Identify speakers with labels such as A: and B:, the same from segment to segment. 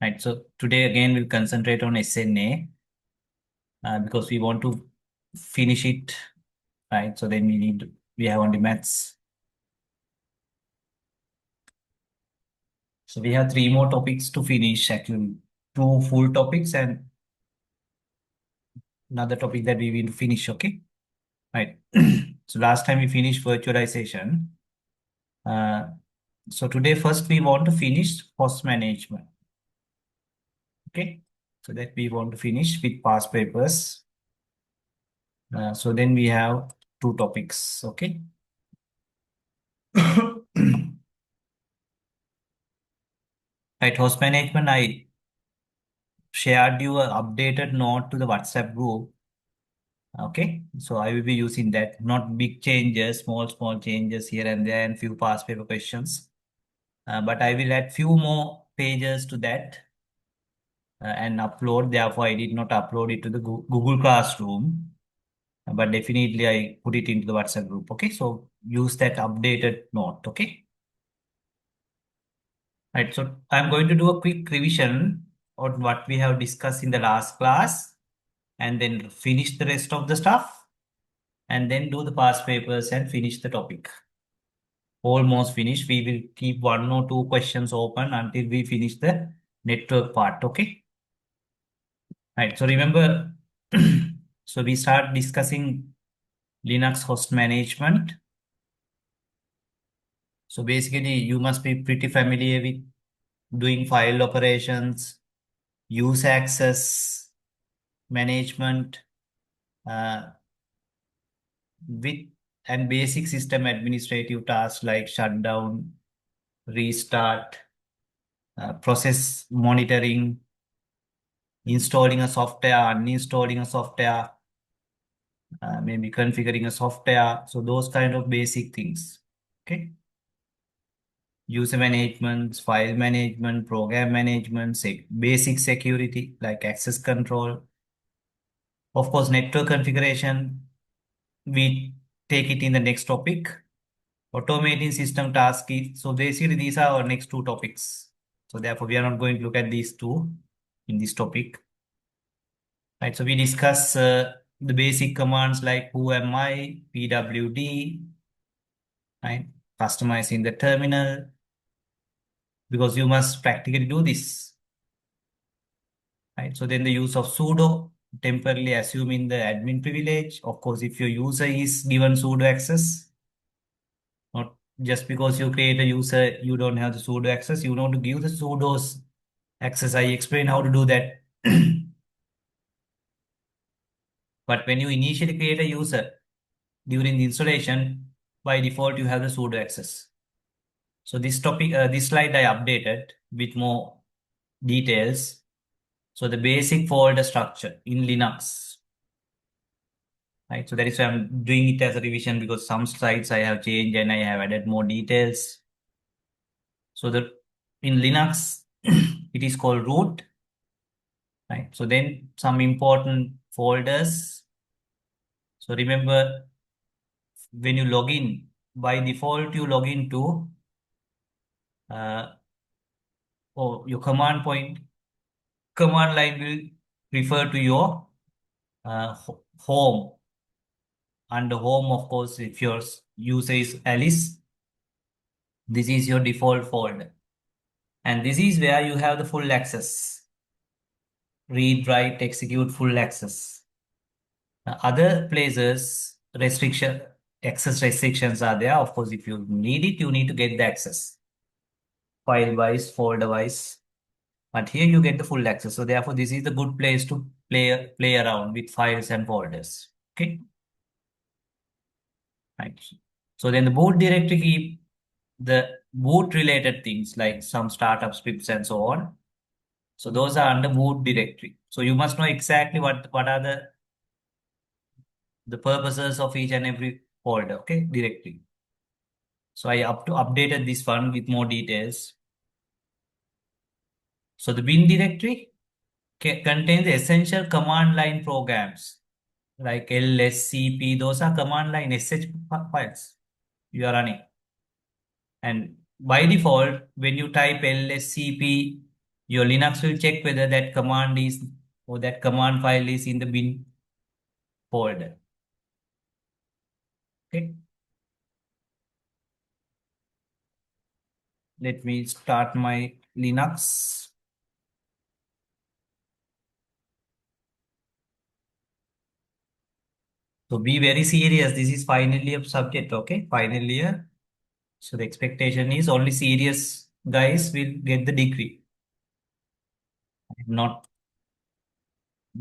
A: Right. So today again we'll concentrate on SNA because we want to finish it. Right. So then we have only maths. So we have three more topics to finish. Actually, two full topics and another topic that we will finish. Okay. Right. So last time we finished virtualization. Uh, so today first we want to finish cost management. Okay. So that we want to finish with past papers. So then we have two topics. Okay. Right, host management, I shared you an updated note to the WhatsApp group. Okay, so I will be using that. Not big changes, small changes here and there, and few past paper questions. But I will add few more pages to that and upload. Therefore, I did not upload it to the Google Classroom, but definitely I put it into the WhatsApp group. Okay, so use that updated note. Okay. Right, so I'm going to do a quick revision on what we have discussed in the last class and then finish the rest of the stuff and then do the past papers and finish the topic. Almost finished. We will keep one or two questions open until we finish the network part. Okay. Right. So remember, so we start discussing Linux host management. So basically, you must be pretty familiar with doing file operations, use access management, uh, with and basic system administrative tasks like shutdown, restart, process monitoring, installing a software, uninstalling a software, maybe configuring a software. So those kind of basic things. Okay. User management, file management, program management, basic security like access control. Of course, network configuration, we take it in the next topic. Automating system task is, so basically these are our next two topics. So therefore we are not going to look at these two in this topic. Right, so we discuss the basic commands like who am I, pwd, right? Customizing the terminal because you must practically do this. Right, so then the use of sudo, temporarily assuming the admin privilege. Of course, if your user is given sudo access, not just because you create a user, you don't have the sudo access. You know to give the sudo's access. I explain how to do that. But when you initially create a user during the installation, by default you have the sudo access. So this topic, this slide I updated with more details. So the basic folder structure in Linux, right? So that is why I'm doing it as a revision because some slides I have changed and I have added more details. So the in Linux, it is called root, right? So then some important folders. So remember when you log in, by default you log into uh, your command line will refer to your home. Under home, of course, if your user is Alice, this is your default folder. And this is where you have the full access. Read, write, execute, full access. Other places, access restrictions are there. Of course, if you need it, you need to get the access. File-wise, folder-wise. But here you get the full access. So therefore, this is the good place to play around with files and folders. Okay. Right. So then the boot directory keep the boot related things like some startup scripts and so on. So those are under boot directory. So you must know exactly what are the purposes of each and every folder. Okay, directory. So I updated this one with more details. So the bin directory contains essential command line programs like LSCP. Those are command line SH files you are running. And by default, when you type LSCP, Your Linux will check whether that command is or that command file is in the bin folder. Okay. Let me start my Linux. So be very serious. This is final year subject, okay? Final year. So the expectation is only serious guys will get the degree. Not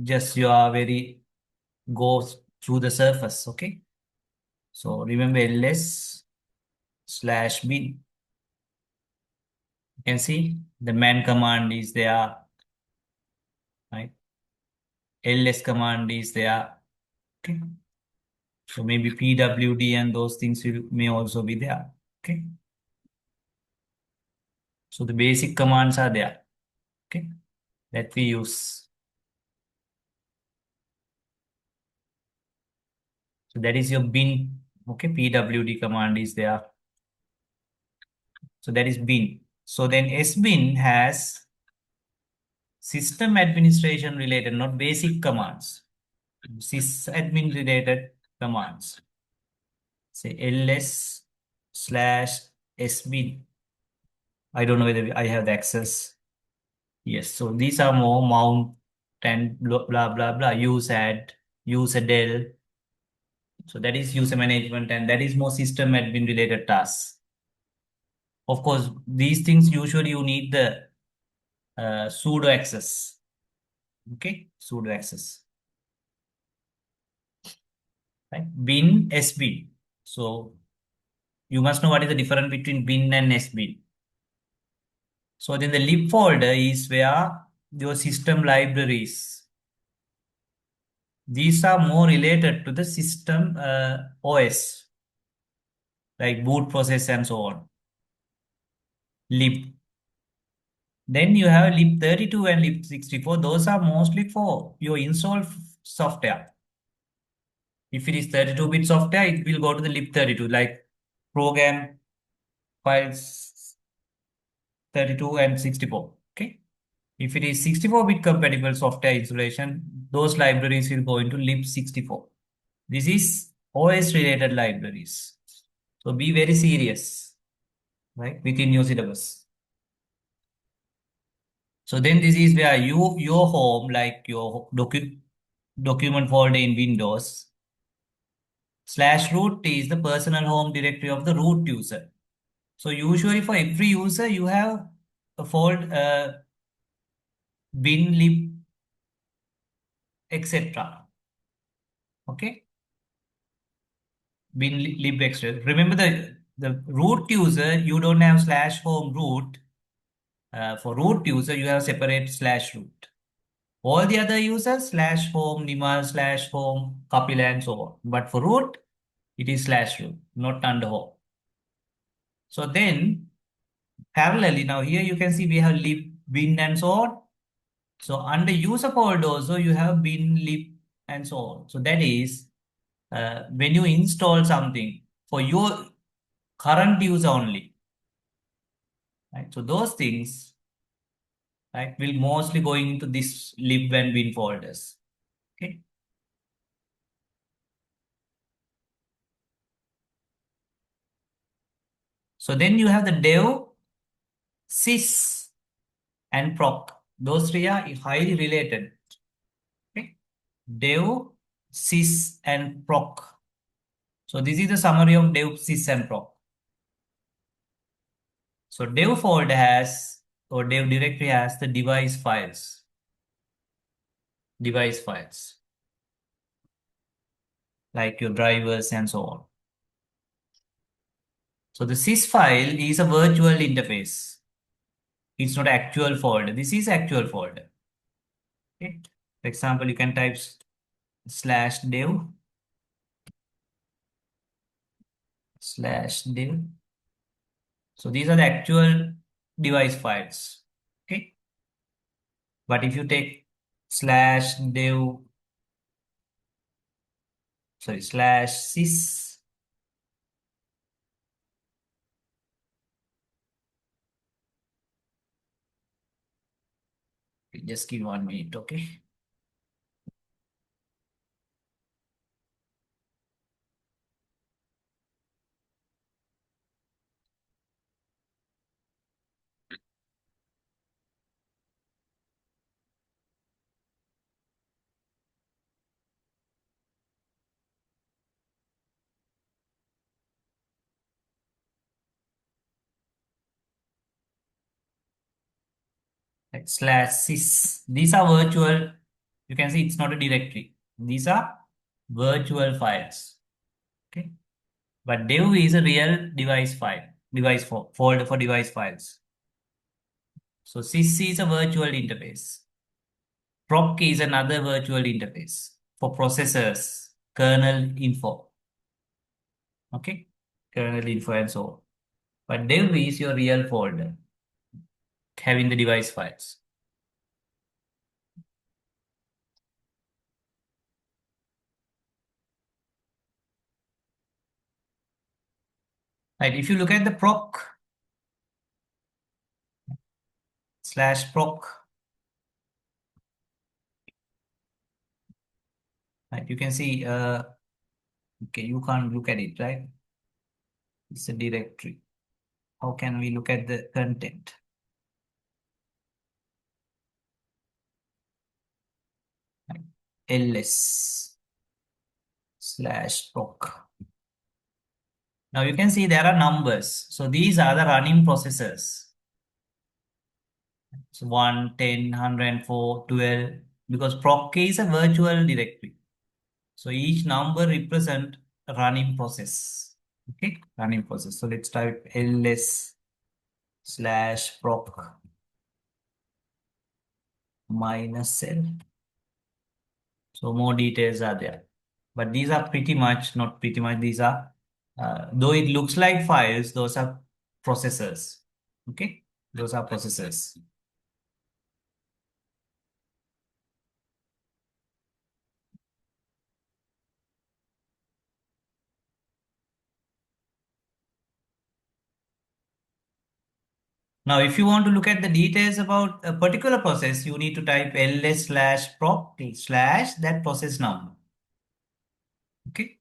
A: just you are very goes through the surface, okay? So remember ls/bin. You can see the man command is there, right? ls command is there, okay? So maybe pwd and those things may also be there, okay? So the basic commands are there, okay? That we use. So that is your bin, okay? Pwd command is there. So that is bin. So then sbin has system administration related, not basic commands. Sysadmin related commands. Say ls/sbin. I don't know whether I have the access. Yes, so these are more mount and blah blah blah. Use add, use a del. So that is user management and that is more system admin related tasks. Of course, these things usually you need the sudo access. Okay, sudo access. Right? Bin, sbin. So you must know what is the difference between bin and sbin. So then the lib folder is where your system libraries. These are more related to the system OS, like boot process and so on. Lib. Then you have lib32 and lib64. Those are mostly for your install software. If it is 32-bit software, it will go to the lib32, like program files 32 and 64. Okay. If it is 64-bit compatible software installation, those libraries will go into lib64. This is OS related libraries. So be very serious, right, within your syllabus. So then this is where your home, like your document folder in Windows, /root is the personal home directory of the root user. So usually for every user, you have a folder, bin, lib, etc. Okay, bin, lib, etc. Remember the root user, you don't have /home root. For root user, you have separate /root. All the other users /home, Nimal, /home, Kapil, and so on. But for root, it is /root, not under home. So then, parallelly, now here you can see we have lib, bin, and so on. So under user folder also you have bin, lib, and so on. So that is when you install something for your current user only, right? So those things, right, will mostly going into this lib and bin folders. Okay. So then you have the dev, sys, and proc. Those three are highly related. Okay. Dev, sys, and proc. So this is the summary of dev, sys, and proc. So dev folder has, or dev directory has the device files, like your drivers and so on. So the sys file is a virtual interface. It's not actual folder. This is actual folder. Okay. For example, you can type /dev/dev. So these are the actual device files. Okay. But if you take /dev, sorry, /sys, just give 1 minute, okay? Like slash sys. These are virtual. You can see it's not a directory. These are virtual files. Okay. But dev is a real device file, folder for device files. So sys is a virtual interface. Proc is another virtual interface for processors, kernel info. Okay. Kernel info and so on. But dev is your real folder having the device files. Right. If you look at the proc slash proc, right, you can see, okay, you can't look at it, right? It's a directory. How can we look at the content? Right. ls slash proc. Now you can see there are numbers. So these are the running processors. So 1, 10, 104, 12, because proc is a virtual directory. So each number represent a running process. Okay, running process. So let's type ls slash proc -l. So more details are there. But these are pretty much, not pretty much, these are, though it looks like files, those are processors. Okay, those are processors. Now, if you want to look at the details about a particular process, you need to type ls slash proc slash that process number. Okay,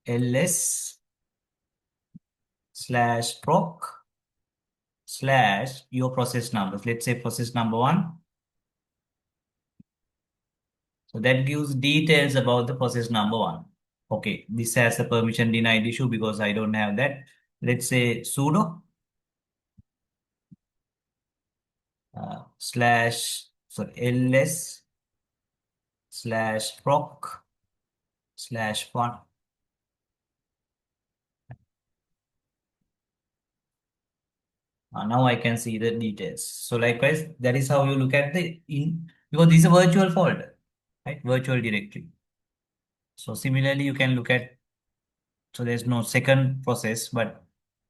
A: ls slash proc slash your process numbers. Let's say process number 1. So that gives details about the process number 1. Okay, this has a permission denied issue because I don't have that. Let's say sudo slash, so ls slash proc slash 1. Now I can see the details. So likewise, that is how you look at the because this is a virtual folder, right? Virtual directory. So similarly, you can look at, so there's no second process, but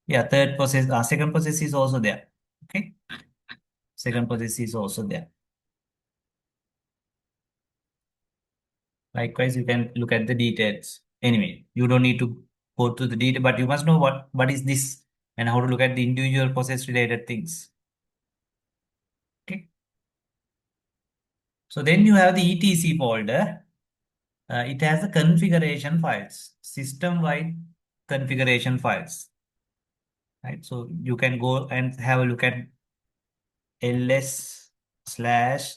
A: yeah, third process, second process is also there. Okay, second process is also there. Likewise, you can look at the details. Anyway, you don't need to go to the detail, but you must know what is this and how to look at the individual process related things. Okay. So then you have the etc folder. It has the configuration files, system-wide configuration files. Right. So you can go and have a look at ls slash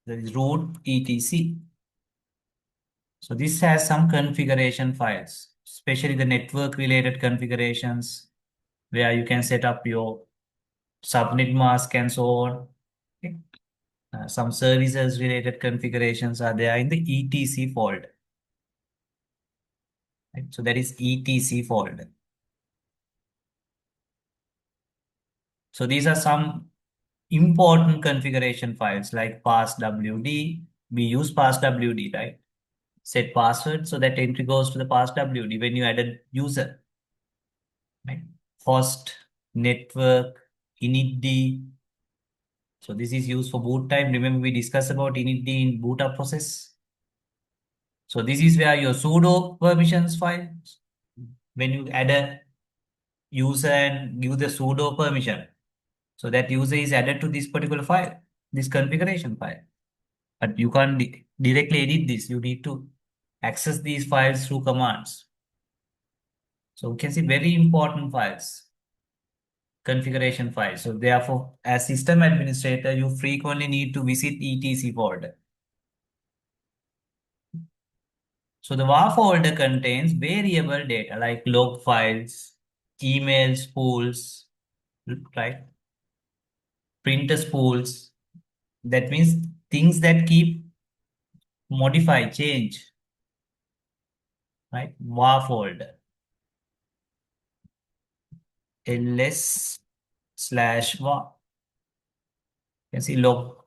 A: the root etc. So this has some configuration files, especially the network related configurations where you can set up your subnet mask and so on. Okay. Some services related configurations are there in the etc folder. Right? So that is etc folder. So these are some important configuration files like passwd. We use passwd, right? Set password, so that entry goes to the passwd when you add a user. Right? Host, network, initd. So this is used for boot time. Remember we discussed about initd in boot up process. So this is where your sudo permissions files. When you add a user and give the sudo permission, so that user is added to this particular file. this configuration file. But you can't directly edit this. You need to access these files through commands. So we can see very important files, configuration files. So therefore, as system administrator, you frequently need to visit etc folder. So the var folder contains variable data like log files, emails, pools, right? Printer spools. That means things that keep modify, change, right? Var folder, ls slash var. You can see log,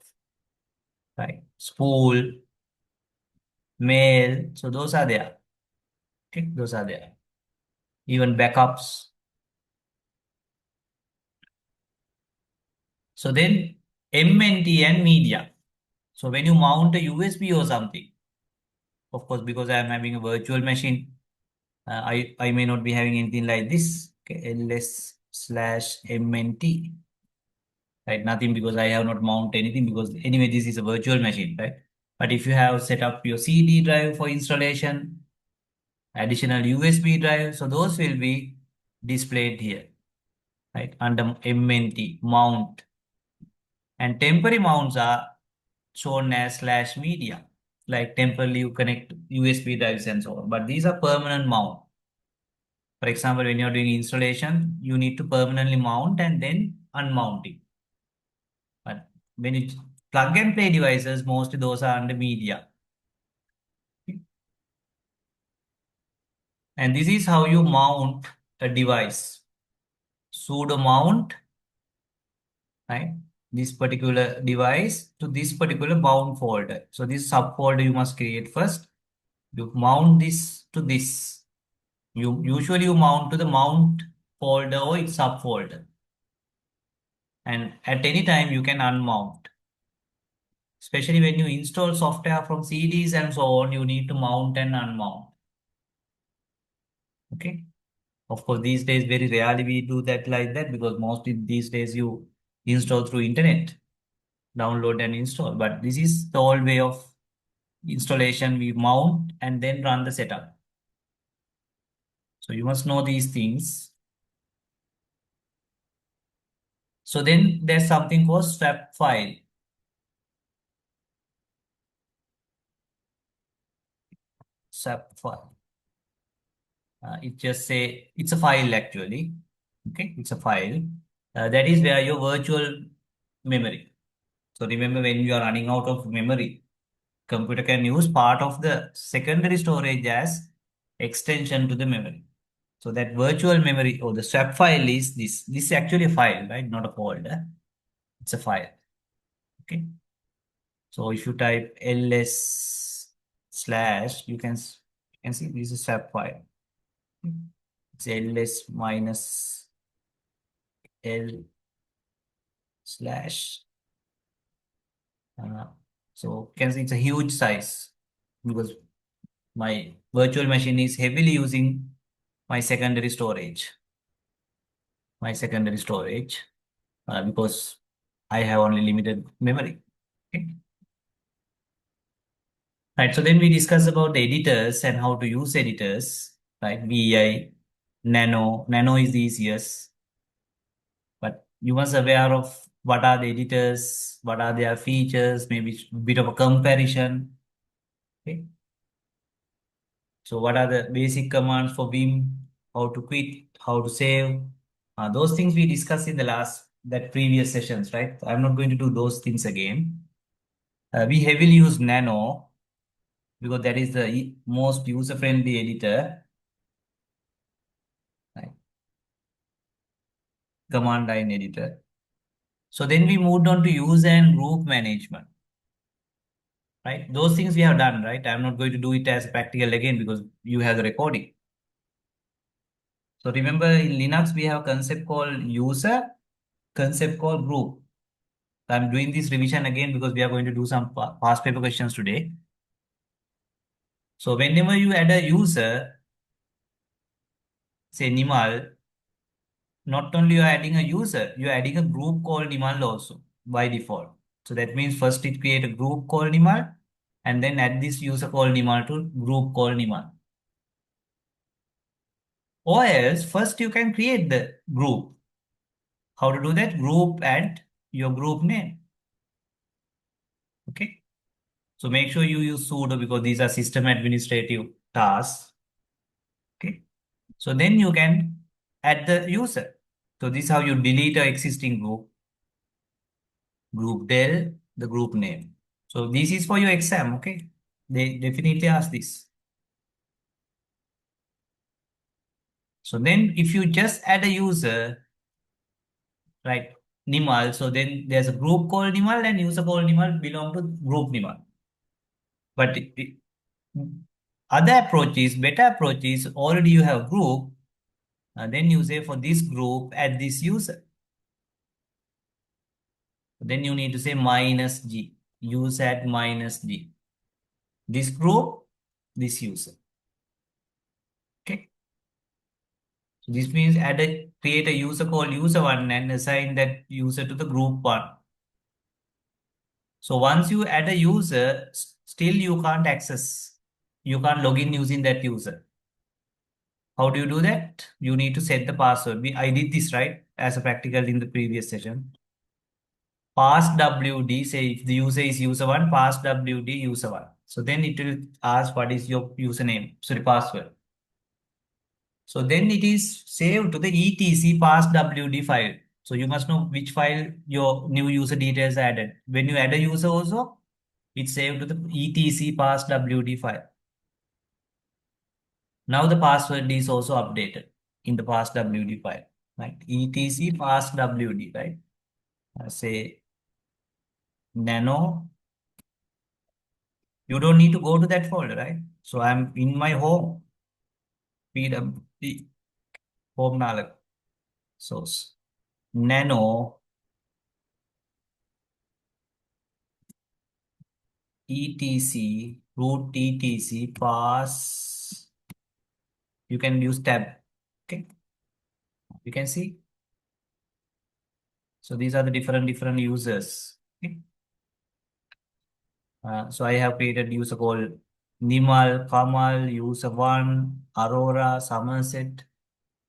A: right? Spool, mail. So those are there. Okay, those are there. Even backups. So then MNT and media. So when you mount a USB or something, of course, because I am having a virtual machine, I may not be having anything like this. Okay, ls slash mnt, right? Nothing because I have not mounted anything because anyway, this is a virtual machine, right? But if you have set up your CD drive for installation, additional USB drive, so those will be displayed here, right? Under MNT, mount. And temporary mounts are shown as slash media, like temporarily you connect USB drives and so on. But these are permanent mount. For example, when you're doing installation, you need to permanently mount and then unmount it. But when you plug and play devices, mostly those are under media. And this is how you mount a device. Sudo mount, right? This particular device to this particular mount folder. So this subfolder you must create first. You mount this to this. You mount to the mount folder or its subfolder. And at any time you can unmount. Especially when you install software from CDs and so on, you need to mount and unmount. Okay. Of course, these days very rarely we do that like that because mostly these days you install through internet, download and install. But this is the old way of installation. We mount and then run the setup. So you must know these things. So then there's something called swap file. Swap file. It just say it's a file actually. Okay, it's a file. That is where your virtual memory. So remember when you are running out of memory, computer can use part of the secondary storage as extension to the memory. So that virtual memory or the swap file is this. This is actually a file, right? Not a folder. It's a file. Okay. So if you type ls slash, you can see this is swap file. It's ls minus l slash. Uh, so you can see it's a huge size because my virtual machine is heavily using my secondary storage. My secondary storage because I have only limited memory. Okay. Right. So then we discuss about the editors and how to use editors. Right. VI, Nano. Nano is the easiest, but you must aware of what are the editors, what are their features, maybe a bit of a comparison. Okay. So what are the basic commands for Vim, how to quit, how to save, those things we discussed in the that previous sessions, right? I'm not going to do those things again. We heavily use Nano because that is the most user-friendly editor, right? Command line editor. So then we moved on to user and group management, right? Those things we have done, right? I'm not going to do it as practical again because you have the recording. So remember in Linux, we have a concept called user, concept called group. I'm doing this revision again because we are going to do some past paper questions today. So whenever you add a user, say Nimal, not only you are adding a user, you are adding a group called Nimal also by default. So that means first it create a group called Nimal and then add this user called Nimal to group called Nimal. Or else first you can create the group. How to do that? Group add your group name. Okay. So make sure you use sudo because these are system administrative tasks. Okay. So then you can add the user. So this is how you delete a existing group. Group del, the group name. So this is for your exam. Okay. They definitely ask this. So then if you just add a user, right, Nimal, so then there's a group called Nimal and user called Nimal belong to group Nimal. But other approach is, better approach is already you have group, then you say for this group add this user. Then you need to say minus G, use at minus G. This group, this user. Okay. So this means create a user called user1 and assign that user to the group one. So once you add a user, still you can't access. You can't log in using that user. How do you do that? You need to set the password. I did this right as a practical in the previous session. Pass WD, say if the user is user1, pass WD user1. So then it will ask what is your username, sorry, password. So then it is saved to the etc pass WD file. So you must know which file your new user details are added. When you add a user also, it's saved to the etc pass WD file. Now the password is also updated in the pass WD file, right? etc pass WD, right? Say nano. You don't need to go to that folder, right? So I'm in my home, PWD, home nalak source. Nano etc root etc pass. You can use tab. Okay, you can see. So these are the different users. Okay. So I have created user called Nimal, Kamal, user one, Aurora, Somerset.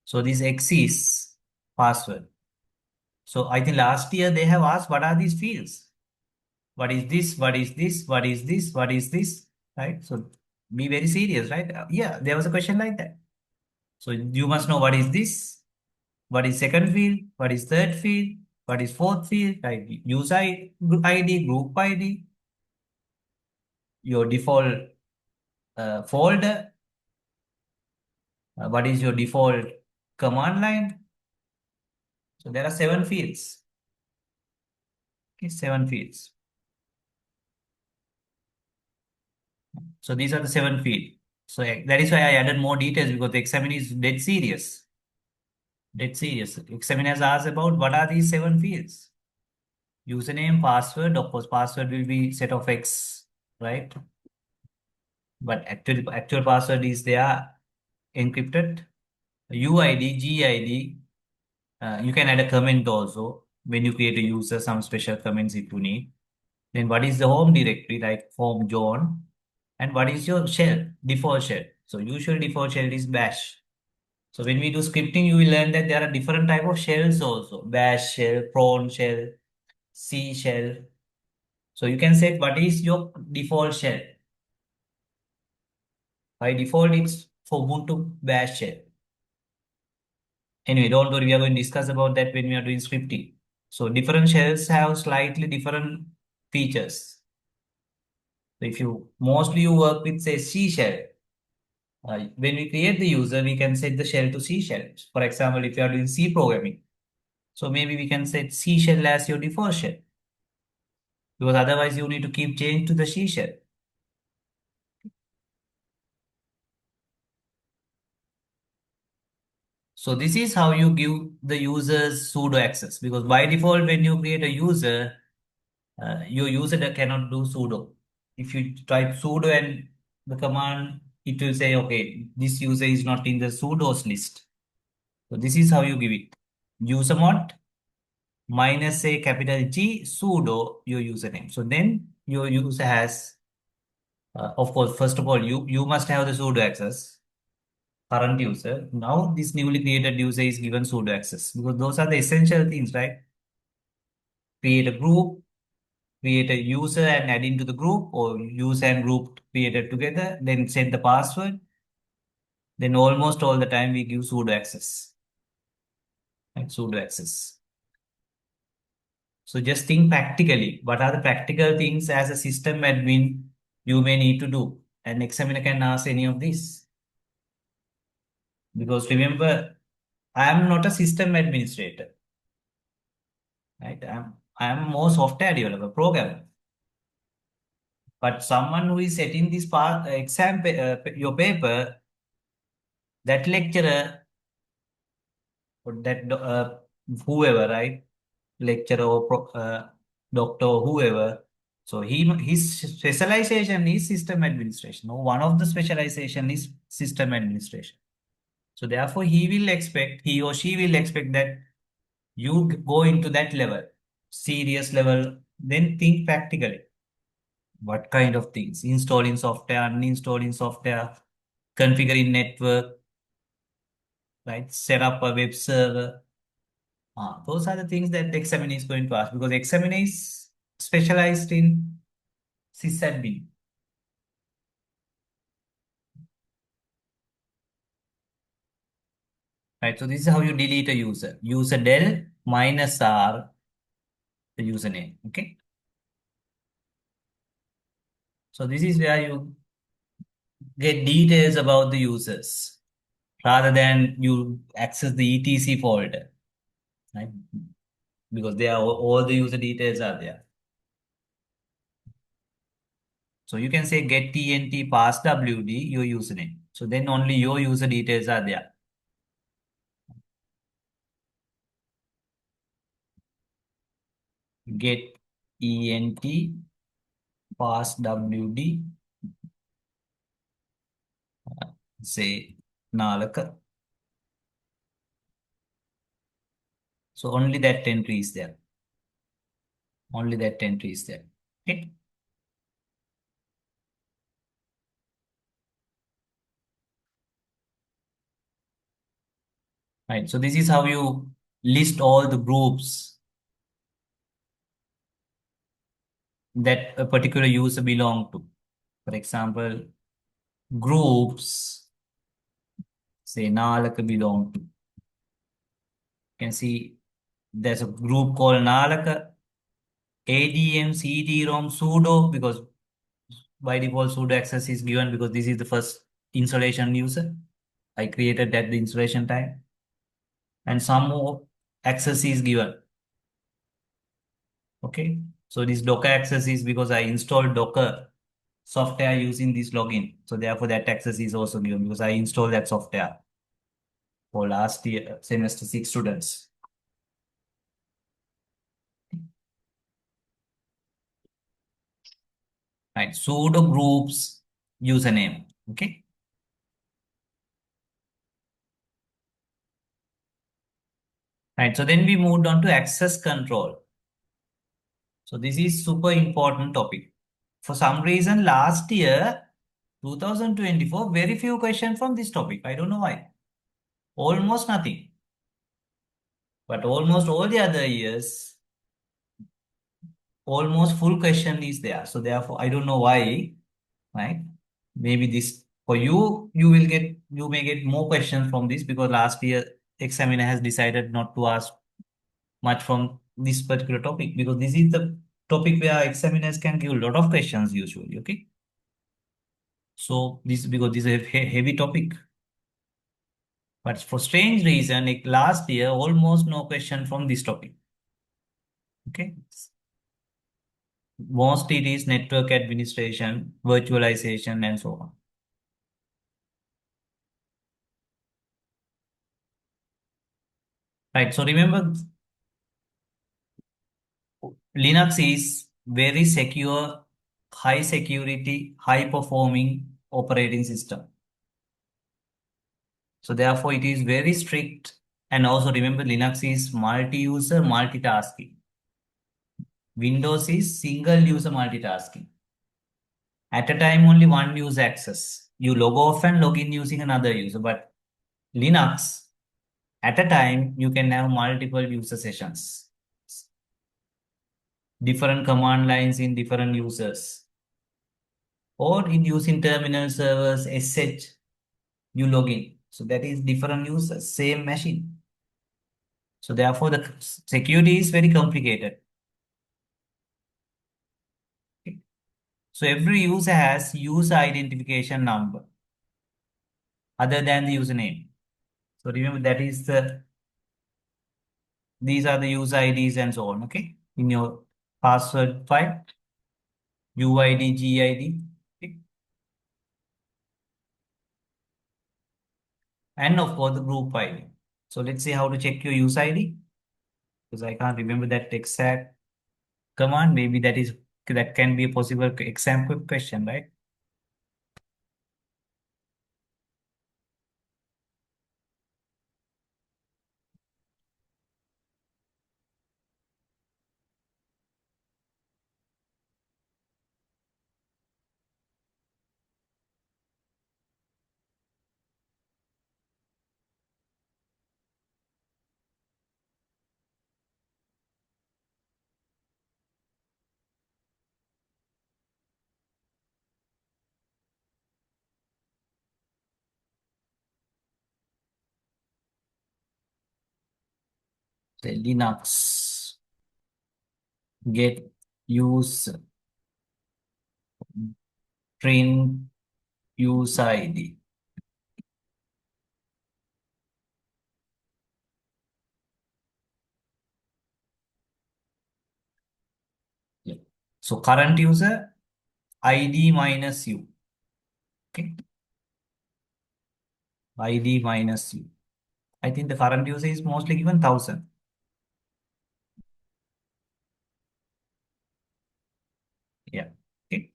A: So this exists password. So I think last year they have asked what are these fields? What is this? What is this? What is this? What is this? Right? So be very serious, right? Yeah, there was a question like that. So you must know what is this? What is second field? What is third field? What is fourth field? Right? User ID, group ID, your default folder. What is your default command line? So there are 7 fields. Okay, 7 fields. So these are the 7 fields. So that is why I added more details because the examiner is dead serious. Dead serious. Examiners ask about what are these 7 fields. Username, password. Of course, password will be set of X, right? But actual password is there encrypted. UID, GID. You can add a comment also when you create a user, some special comments if you need. Then what is the home directory, like home John? And what is your shell, default shell? So usual default shell is bash. So when we do scripting, you will learn that there are different type of shells also. Bash shell, prawn shell, C shell. So you can set what is your default shell. By default, it's for Ubuntu bash shell. Anyway, don't worry, we are going to discuss about that when we are doing scripting. So different shells have slightly different features. So if you mostly you work with say C shell, when we create the user, we can set the shell to C shell. For example, if you are doing C programming, so maybe we can set C shell as your default shell because otherwise you need to keep change to the C shell. So this is how you give the users sudo access because by default, when you create a user, your user that cannot do sudo. If you type sudo and the command, it will say, okay, this user is not in the sudo's list. So this is how you give it. User mod minus a capital G sudo your username. So then your user has, of course, first of all, you must have the sudo access, current user. Now this newly created user is given sudo access because those are the essential things, right? Create a group, create a user and add into the group, or user and group created together, then set the password. Then almost all the time we give sudo access, right? Sudo access. So just think practically. What are the practical things as a system admin you may need to do? An examiner can ask any of this. Because remember, I am not a system administrator, right? I'm more software developer, programmer. But someone who is setting this part, your paper, that lecturer or that whoever, right? Lecturer or doctor or whoever. So his specialization is system administration. No, one of the specialization is system administration. So therefore, he or she will expect that you go into that level, serious level, then think practically. What kind of things? Installing software, uninstalling software, configuring network, right? Set up a web server. Those are the things that the examiner is going to ask because examiner is specialized in sysadmin. Right, so this is how you delete a user. User del minus R, the username. Okay. So this is where you get details about the users rather than you access the etc folder, right? Because they are all the user details are there. So you can say get tnt pass wd your username. So then only your user details are there. Get ent pass wd, say Nalaka. So only that entry is there. Only that entry is there. Okay. Right. So this is how you list all the groups that a particular user belong to. For example, groups, say Nalaka belong to. You can see there's a group called Nalaka, ADM, CD-ROM, sudo, because by default sudo access is given because this is the first installation user. I created at the installation time. And some more access is given. Okay. So this Docker access is because I installed Docker software using this login. So therefore that access is also given because I installed that software for last year, semester 6 students. Right. Sudo groups username. Okay. Right. So then we moved on to access control. So this is super important topic. For some reason, last year, 2024, very few questions from this topic. I don't know why. Almost nothing. But almost all the other years, almost full question is there. So therefore, I don't know why, right? Maybe this for you, you may get more questions from this because last year examiner has decided not to ask much from this particular topic because this is the topic where examiners can give a lot of questions usually. Okay. So this because this is a heavy topic. But for strange reason, like last year, almost no question from this topic. Okay. Most it is network administration, virtualization, and so on. Right. So remember, Linux is very secure, high security, high performing operating system. So therefore, it is very strict And also remember Linux is multi-user multitasking. Windows is single user multitasking. At a time, only one user access. You log off and log in using another user. But Linux, at a time, you can have multiple user sessions, different command lines in different users, or in using terminal servers, SH, you log in. So that is different users, same machine. So therefore, the security is very complicated. So every user has user identification number other than the username. So remember that is these are the user IDs and so on. Okay, in your password file, UID, GID, okay? And of course the group ID. So let's see how to check your user ID because I can't remember that exact command. Maybe that can be a possible exam quick question, right? Say Linux get use print user ID. Yeah. So current user ID minus U. Okay, ID minus U. I think the current user is mostly given 1000. Yeah. Okay.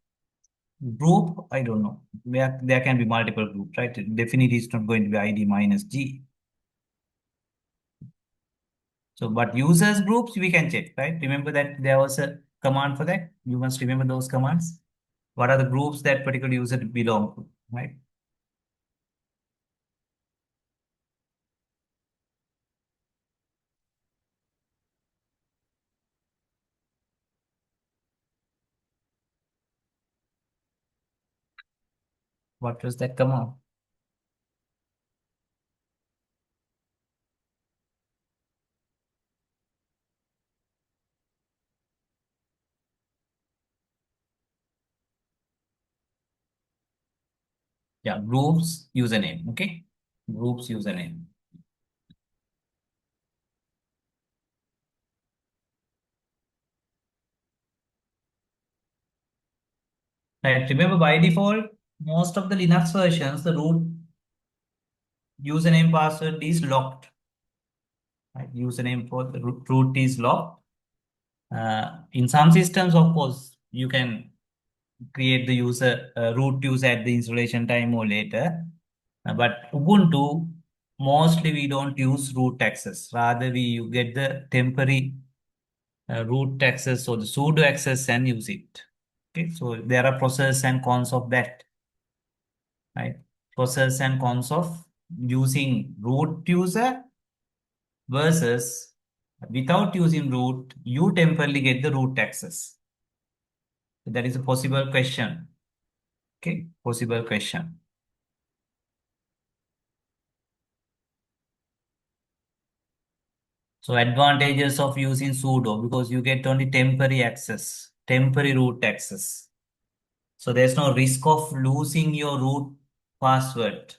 A: Group, I don't know. There can be multiple groups, right? Definitely it's not going to be ID minus G. So, but users groups we can check, right? Remember that there was a command for that. You must remember those commands. What are the groups that particular user belong to, right? What was that command? Yeah, groups username. Okay, groups username. Right. Remember by default, most of the Linux versions, the root username password is locked. Right? Username for the root is locked. In some systems, of course, you can create the user root user at the installation time or later. But Ubuntu, mostly we don't use root access. Rather, we get the temporary root access or the sudo access and use it. Okay, so there are pros and cons of that, right? Pros and cons of using root user versus without using root, you temporarily get the root access. So that is a possible question. Okay, possible question. So advantages of using sudo because you get only temporary access, temporary root access. So there's no risk of losing your root password.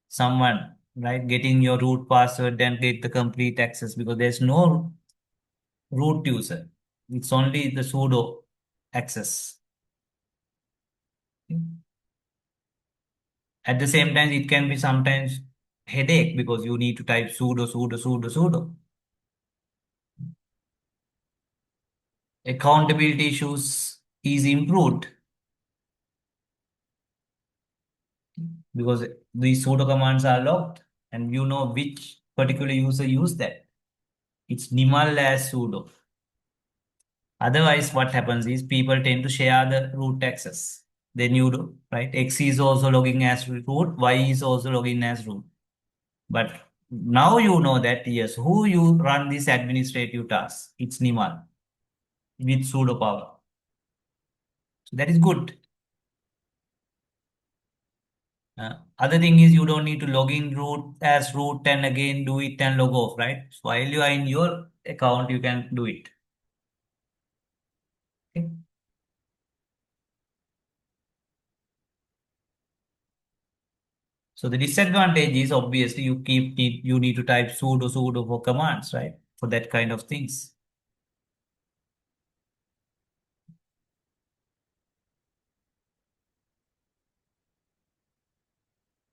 A: Someone, right, getting your root password and get the complete access because there's no root user. It's only the sudo access. At the same time, it can be sometimes headache because you need to type sudo, sudo, sudo, sudo. Accountability issues is improved because these pseudo commands are locked and you know which particular user use that. It's null as sudo. Otherwise, what happens is people tend to share the root access. Then you do, right? X is also logging as root, Y is also logging as root. But now you know that, yes, who you run this administrative task? It's Nimal with sudo power. So that is good. Other thing is you don't need to log in root as root and again do it and log off, right? So while you are in your account, you can do it. Okay. So the disadvantage is obviously you need to type sudo for commands, right? For that kind of things.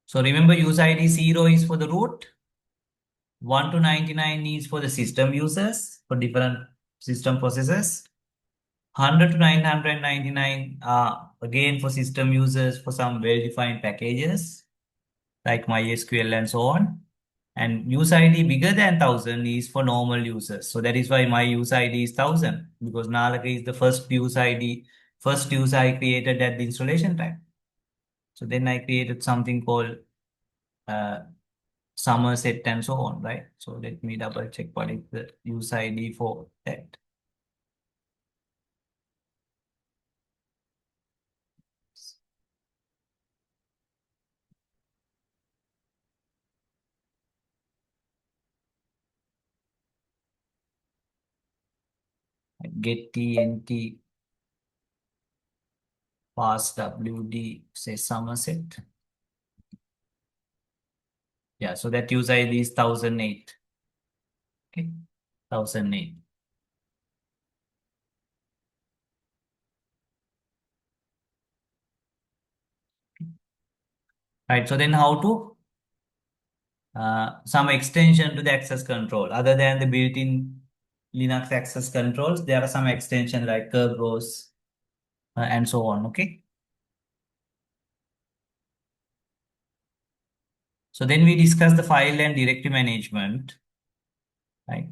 A: So remember user ID 0 is for the root, 1 to 99 is for the system users for different system processes. 100 to 999 are again for system users for some well-defined packages like MySQL and so on. And user ID bigger than 1000 is for normal users. So that is why my user ID is 1000 because Nalaka is the first user ID, first user I created at the installation time. So then I created something called uh, Somerset and so on, right? So let me double check what is the user ID for that. Get TNT pass WD say Somerset. Yeah, so that user ID is 1008. Okay, 1008. Right, so then how to some extension to the access control other than the built-in Linux access controls. There are some extension like Kerberos and so on. Okay, so then we discuss the file and directory management, right?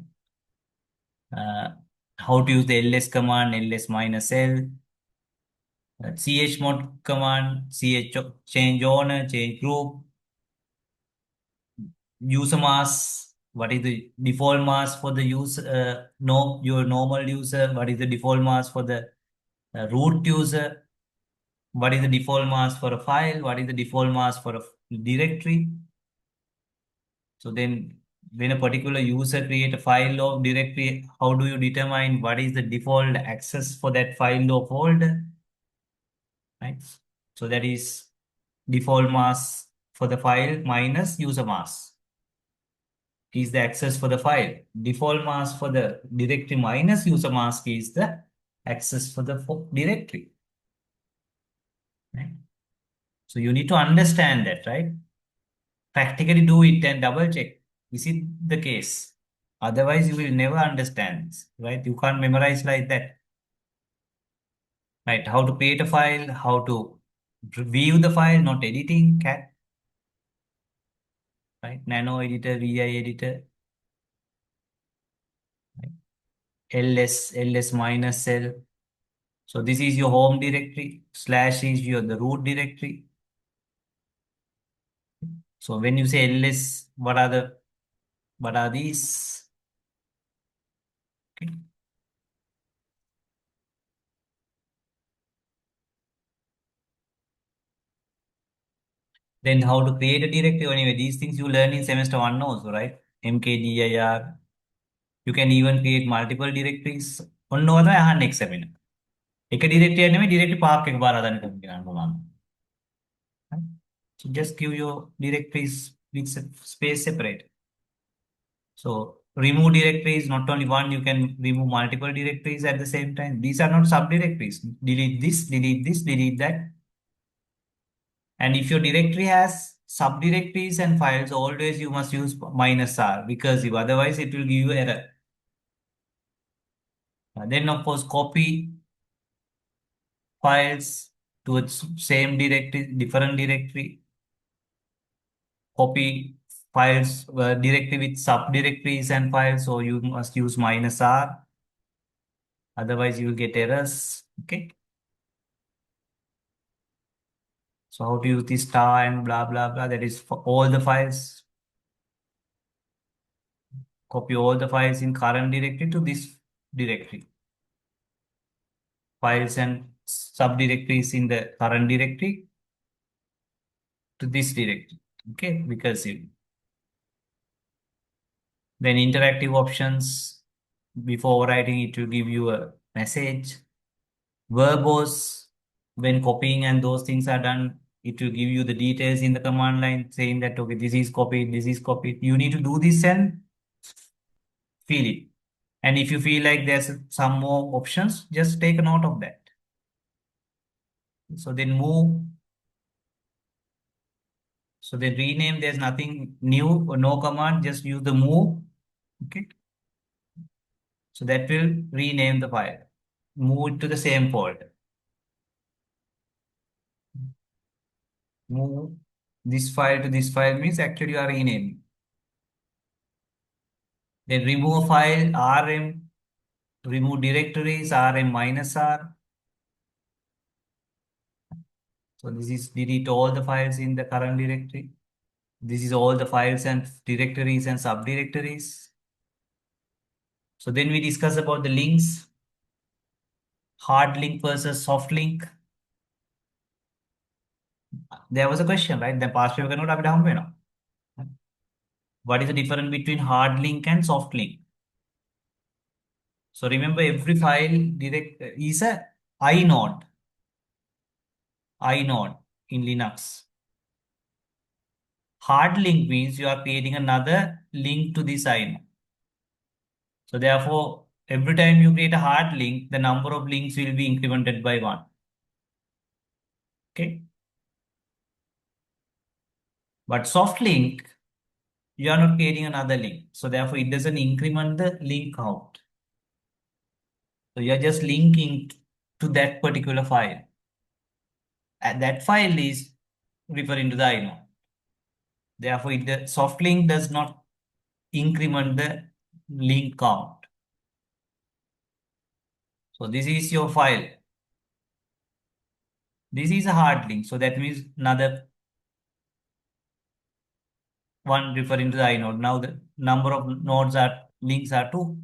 A: Uh, how to use the ls command, ls minus l, chmod command, change owner, change group, user mask. What is the default mask for the user? No, your normal user. What is the default mask for the root user? What is the default mask for a file? What is the default mask for a directory? So then when a particular user create a file or directory, how do you determine what is the default access for that file or folder? Right? So that is default mask for the file minus user mask is the access for the file. Default mask for the directory minus user mask is the access for the directory. Right? So you need to understand that, right? Practically do it and double check. Is it the case? Otherwise, you will never understand this, right? You can't memorize like that, right? How to create a file, how to view the file, not editing, cat, right? Nano editor, VI editor, right? ls minus l. So this is your home directory. Slash is your the root directory. So when you say ls, what are these? Okay. Then how to create a directory. Anyway, these things you learn in semester one also, right? MKDIR. You can even create multiple directories. ඔන්න ඔය තමයි අහන්න එක්සැමින. එක ඩිරෙක්ටරියක් නෙමෙයි directory Park එක බාර හදන්න කියලා බලන්න. So just give your directories with space separate. So remove directories, not only one, you can remove multiple directories at the same time. These are not subdirectories. Delete this, delete that. And if your directory has subdirectories and files, always you must use minus R because if otherwise it will give you error. Then of course copy files to its same directory, different directory. Copy files directly with subdirectories and files, so you must use -R. Otherwise, you will get errors. Okay. So how to use this star and blah blah blah. That is for all the files. Copy all the files in current directory to this directory. Files and subdirectories in the current directory to this directory. Okay, recursive. Then interactive options. Before overwriting it will give you a message. Verbose, when copying and those things are done, it will give you the details in the command line saying that, okay, this is copied, this is copied. You need to do this and feel it. And if you feel like there's some more options, just take a note of that. So then move. So then rename, there's nothing new or no command, just use the move. Okay. So that will rename the file. Move it to the same folder. Move this file to this file means actually you are renaming. Then remove a file, rm, remove directories, rm-r. So this is delete all the files in the current directory. This is all the files and directories and subdirectories. So then we discuss about the links, hard link versus soft link. There was a question, right? The past paper note අපිට හම්බ වෙනවා. What is the difference between hard link and soft link? So remember, every file direct is a inode. Inode in Linux. Hard link means you are creating another link to this inode. So therefore, every time you create a hard link, the number of links will be incremented by 1. Okay. But soft link, you are not creating another link. So therefore, it doesn't increment the link count. So you are just linking to that particular file. And that file is referring to the inode. Therefore, the soft link does not increment the link count. So this is your file. This is a hard link. So that means another one referring to the inode. Now the number of nodes are links are 2.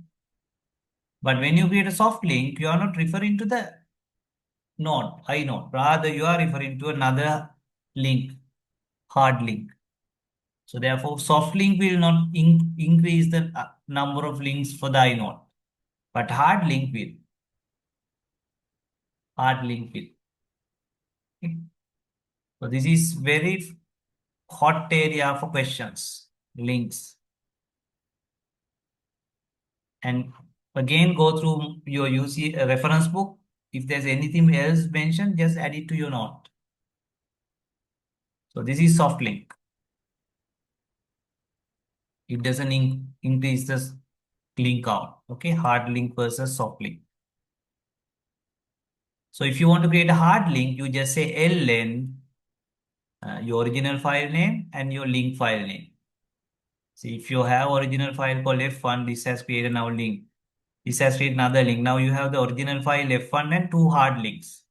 A: But when you create a soft link, you are not referring to the node, inode. Rather, you are referring to another link, hard link. So therefore, soft link will not increase the number of links for the inode, but hard link will. Hard link will. Okay. So this is very hot area for questions, links. And again, go through your UC reference book. If there's anything else mentioned, just add it to your note. So this is soft link. It doesn't increase the link count. Okay, hard link versus soft link. So if you want to create a hard link, you just say ln, your original file name and your link file name. See, if you have original file called f1, this has created now link. This has created another link. Now you have the original file f1 and 2 hard links.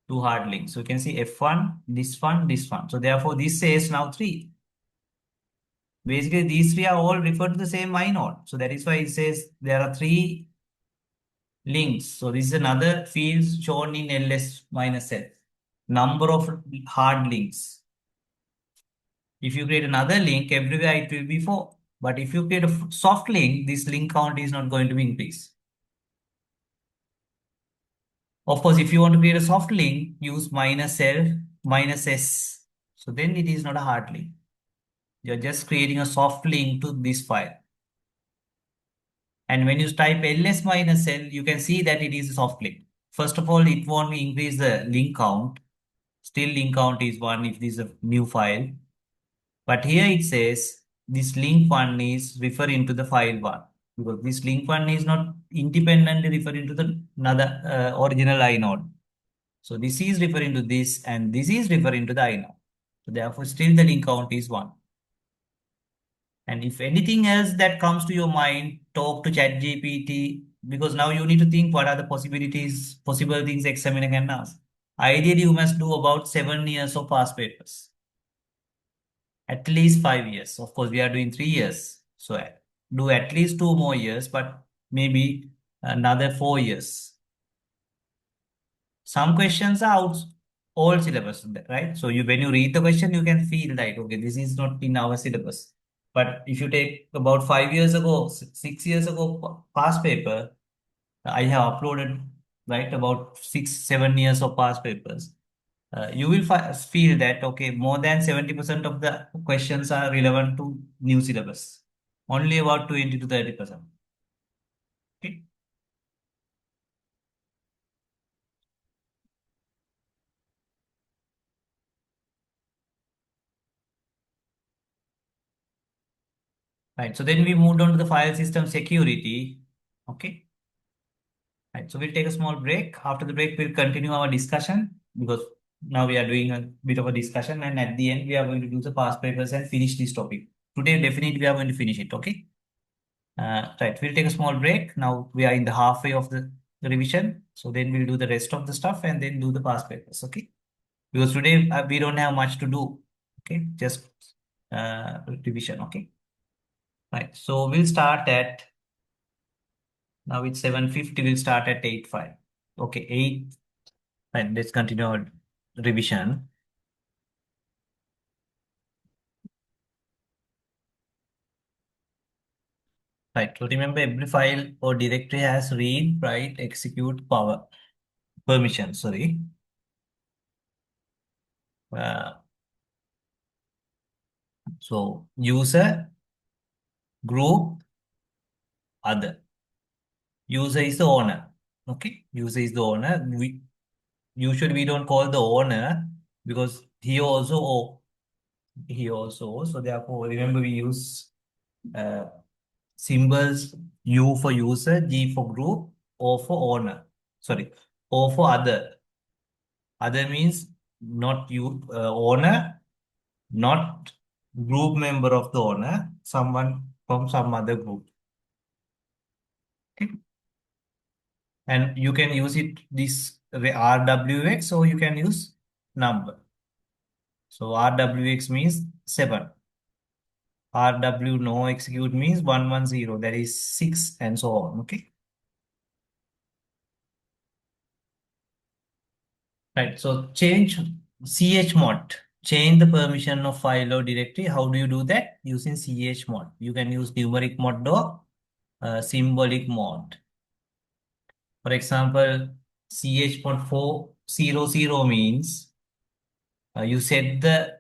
A: 2 hard links. So you can see f1, this one, this one. So therefore, this says now 3. Basically, these 3 are all referred to the same inode. So that is why it says there are 3 links. So this is another field shown in ls-l. Number of hard links. If you create another link, everywhere it will be 4. But if you create a soft link, this link count is not going to be increased. Of course, if you want to create a soft link, use -l, -s. So then it is not a hard link. You're just creating a soft link to this file. And when you type ls-l, you can see that it is a soft link. First of all, it won't increase the link count. Still link count is 1 if this is a new file. But here it says this link 1 is referring to the file 1. Because this link 1 is not independently referring to the another original inode. So this is referring to this and this is referring to the inode. So therefore still the link count is 1. And if anything else that comes to your mind, talk to ChatGPT, because now you need to think what are the possibilities, possible things examiner can ask. Ideally, you must do about 7 years of past papers, at least 5 years. Of course, we are doing 3 years, so do at least 2 more years, but maybe another 4 years. Some questions are out all syllabus, right? So you when you read the question, you can feel like, okay, this is not in our syllabus. But if you take about 5 years ago, 6 years ago, past paper, I have uploaded, right, about 6, 7 years of past papers. You will feel that, okay, more than 70% of the questions are relevant to new syllabus. Only about 20 to 30%. Okay. Right. So then we moved on to the file system security. Okay. Right. So we'll take a small break. After the break, we'll continue our discussion because now we are doing a bit of a discussion, and at the end, we are going to do the past papers and finish this topic. Today, definitely, we are going to finish it. Okay. Right. We'll take a small break. Now we are in the halfway of the revision. So then we'll do the rest of the stuff and then do the past papers. Okay. Because today we don't have much to do. Okay. Just revision. Okay. Right. So we'll start at now it's 7:50. We'll start at 8:05. Okay. 8. Right. Let's continue our revision. Right. So remember every file or directory has read, write, execute, power, permission. Sorry. Uh, so user, group, other. User is the owner. Okay. User is the owner. We usually we don't call the owner because he also owe. He also owes. So therefore, remember we use uh, symbols U for user, G for group, O for owner. Sorry, O for other. Other means not you owner, not group member of the owner, someone from some other group. Okay. And you can use it this RWX or you can use number. So RWX means 7. RW no execute means 110, that is 6 and so on. Okay. Right. So change chmod. Change the permission of file or directory. How do you do that? Using chmod. You can use numeric mode or symbolic mode. For example, chmod 400 means you set the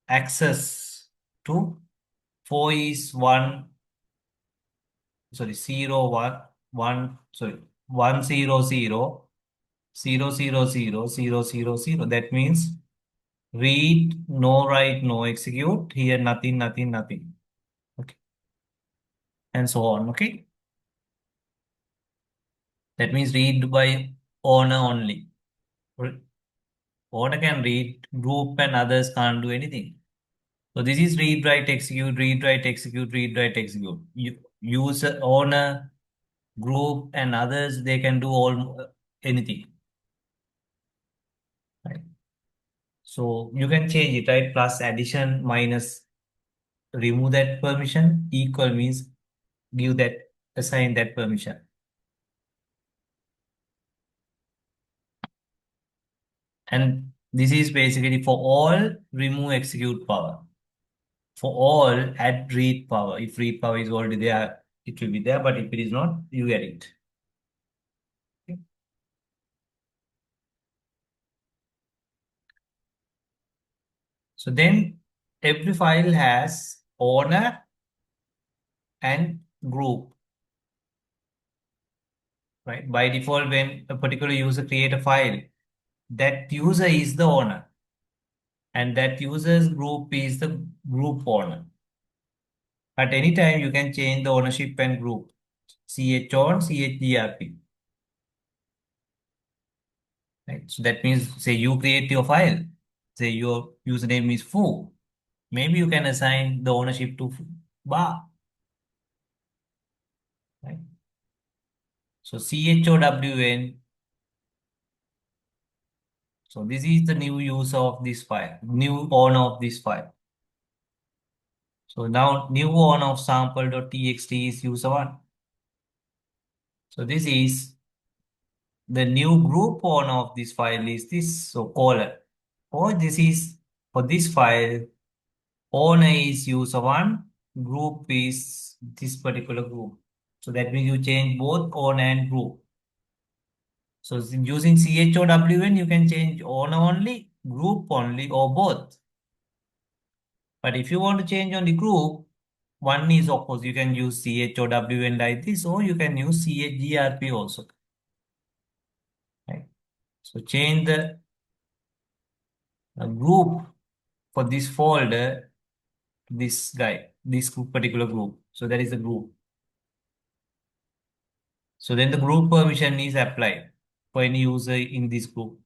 A: access to 4 is 1, sorry, 0 1 1, sorry, 100 000 000. That means read, no write, no execute. Here nothing, nothing, nothing. Okay. And so on. Okay. That means read by owner only. Owner can read, group and others can't do anything. So this is read, write, execute, read, write, execute, read, write, execute. User, owner, group and others, they can do all anything. Right. So you can change it, right? Plus, addition, minus, remove that permission, equal means give that, assign that permission. And this is basically for all, remove execute power. For all, add read power. If read power is already there, it will be there. But if it is not, you get it. Okay. So then every file has owner and group. Right? By default, when a particular user create a file, that user is the owner. And that user's group is the group owner. At any time, you can change the ownership and group. CH on, CHGRP. Right? So that means, say you create your file. Say your username is foo. Maybe you can assign the ownership to bar, right? So CHOWN. So this is the new user of this file, new owner of this file. So now new owner of sample.txt is user one. So this is the new group owner of this file is this, so colon. Or this is for this file, owner is user one, group is this particular group. So that means you change both owner and group. So using CHOWN, you can change owner only, group only, or both. But if you want to change on the group, one is of course you can use CHOWN like this, or you can use CHGRP also. Right? So change the group for this folder, this guy, this particular group. So that is the group. So then the group permission is applied for any user in this group.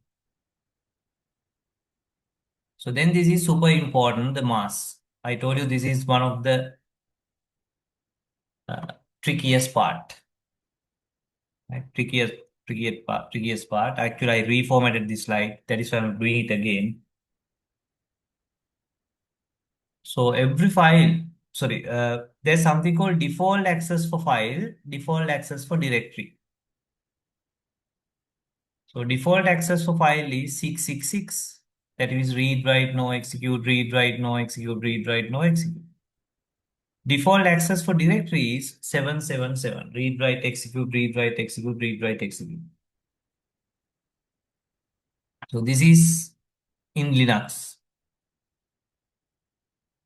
A: So then this is super important, the mask. I told you this is one of the uh, trickiest part. Right? Trickiest part. Actually, I reformatted this slide. That is why I'm doing it again. So every file, sorry, there's something called default access for file, default access for directory. So default access for file is 666. That is read, write, no execute, read, write, no execute, read, write, no execute. Default access for directory is 777. Read, write, execute, read, write, execute, read, write, execute. So this is in Linux.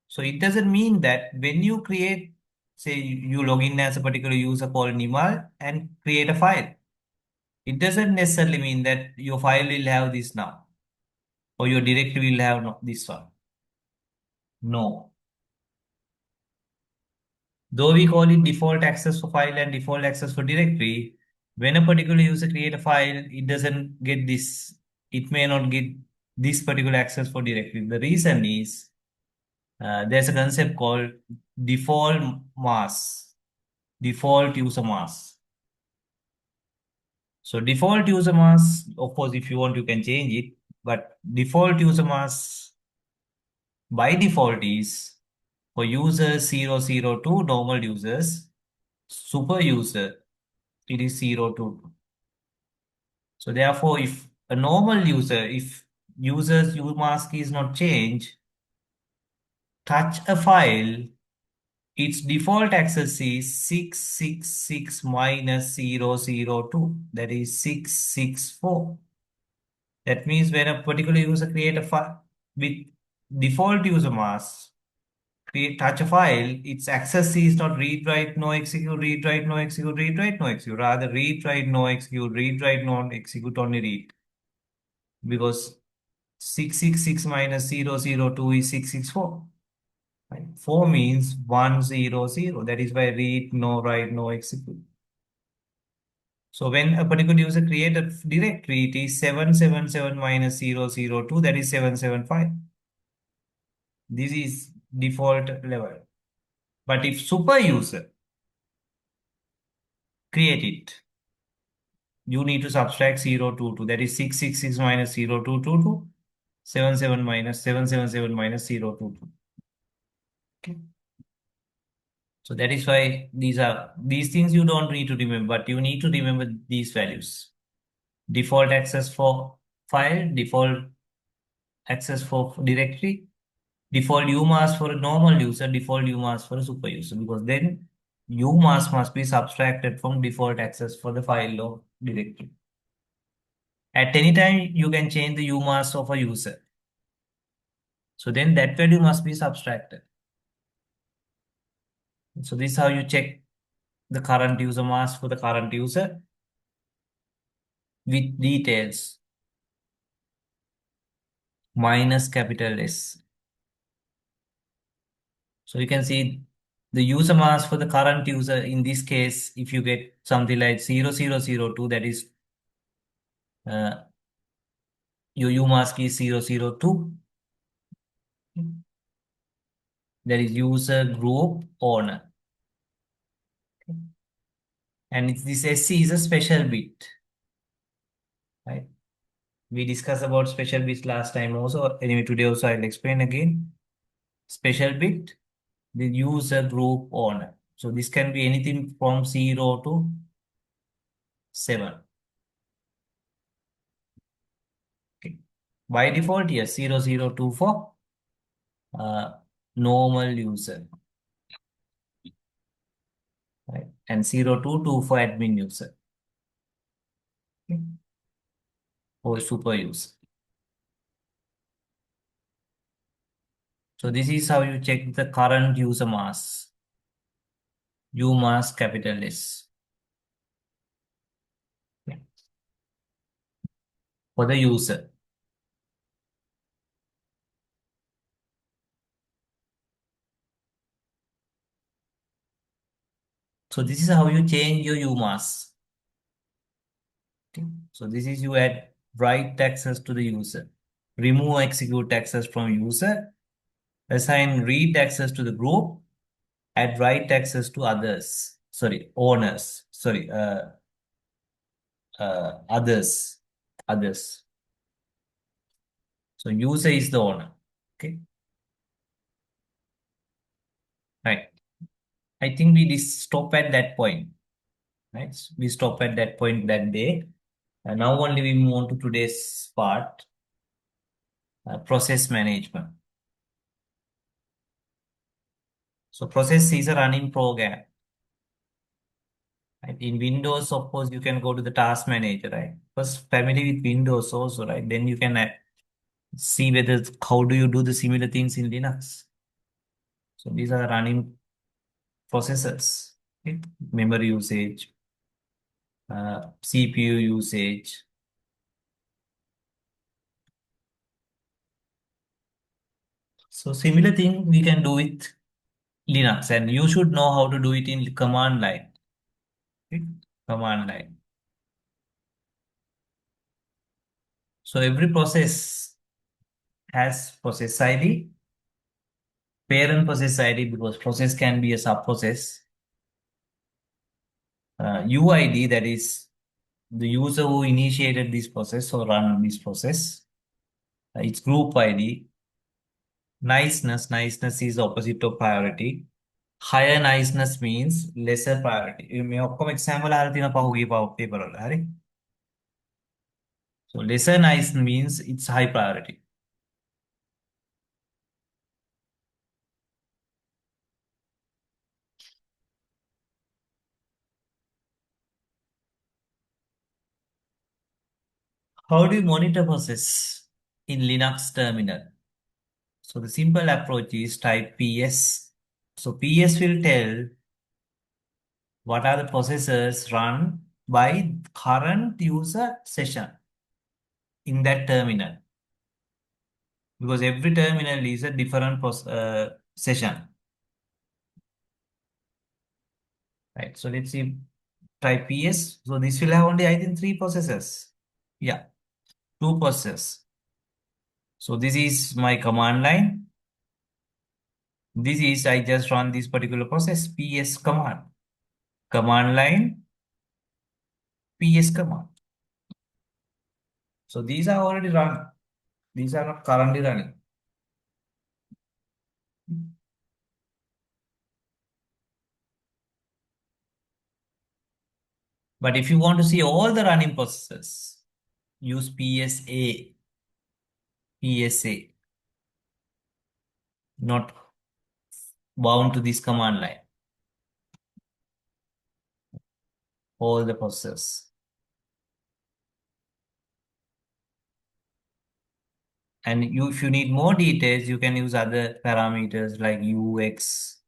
A: So it doesn't mean that when you create, say you log in as a particular user called Nimal and create a file, it doesn't necessarily mean that your file will have this now or your directory will have this one. No. Though we call it default access for file and default access for directory, when a particular user create a file, it doesn't get this. It may not get this particular access for directory. The reason is there's a concept called default mask, default user mask. So default user mask, of course, if you want, you can change it. But default user mask by default is for users 002 normal users, super user, it is 022. So therefore, if a normal user, if user's user mask is not changed, touch a file, its default access is 666 minus 002. That is 664. That means when a particular user create a file with default user mask, create touch a file, its access is not read write no execute, read write no execute, read write no execute. Rather read write no execute, read write no execute, only read. Because 666 minus 002 is 664. Right? 4 means 100. That is why read no write no execute. So when a particular user create a directory, it is 777 minus 002, that is 775. This is default level. But if super user create it, you need to subtract 022. That is 666 minus 0222, 77 minus 777 minus 022. Okay. So that is why these things you don't need to remember, but you need to remember these values. Default access for file, default access for directory, default UMask for a normal user, default UMask for a super user, because then UMask must be subtracted from default access for the file or directory. At any time, you can change the UMask of a user. So then that value must be subtracted. So this is how you check the current user mask for the current user with details minus capital S. So you can see the user mask for the current user. In this case, if you get something like 0002, that is uh, your umask is 002. There is user group owner. And this SC is a special bit, right? We discussed about special bits last time also. Anyway, today also I'll explain again. Special bit, the user group owner. So this can be anything from 0 to 7. Okay. By default, yes, 0024 uh, normal user, right? And 0224 for admin user, okay? Or super user. So this is how you check the current user mass. U mass capital S. Yeah. For the user. So this is how you change your U mass. Okay. So this is you add write access to the user, remove execute access from user, assign read access to the group, add write access to others. Sorry, owners. Sorry, others. Others. So user is the owner. Okay. Right. I think we stop at that point. Right. So we stop at that point that day. And now only we move on to today's part, process management. So process is a running program. Right? In Windows, of course, you can go to the task manager, right? First, familiar with Windows also, right? Then you can see whether how do you do the similar things in Linux. So these are running processors, okay? Memory usage, CPU usage. So similar thing we can do with Linux, and you should know how to do it in command line. Okay? Command line. So every process has process ID, parent process ID because process can be a sub-process. UID, that is the user who initiated this process or run this process. It's group ID. Niceness is opposite of priority. Higher niceness means lesser priority. මේ ඔක්කොම example අහලා තියෙන පහුගිය paper වල හරි. So lesser nice means it's high priority. How do you monitor process in Linux terminal? So the simple approach is type PS. So PS will tell what are the processes run by current user session in that terminal. Because every terminal is a different session. Right. So let's see, type PS. So this will have only, I think, 3 processes. Yeah, 2 processes. So this is my command line. This is, I just run this particular process, PS command. Command line, PS command. So these are already run. These are not currently running. But if you want to see all the running processes, use PSA. PSA. Not bound to this command line. All the processes. And if you need more details, you can use other parameters like UX.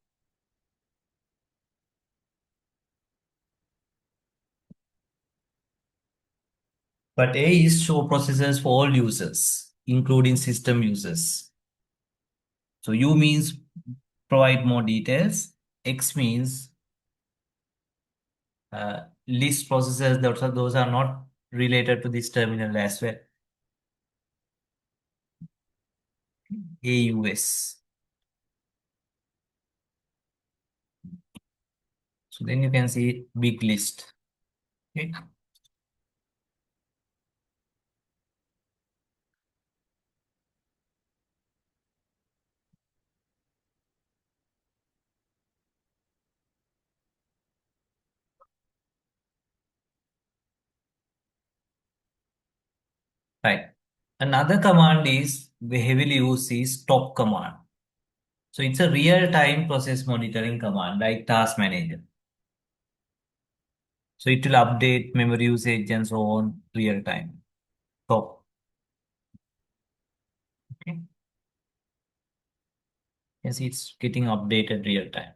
A: But A is show processes for all users, including system users. So U means provide more details. X means list processes that those are not related to this terminal as well. AUS. So then you can see big list. Okay. Right. Another command is we heavily use is stop command. So it's a real-time process monitoring command like task manager. So it will update memory usage and so on real time. Stop. Okay. Yes, it's getting updated real time.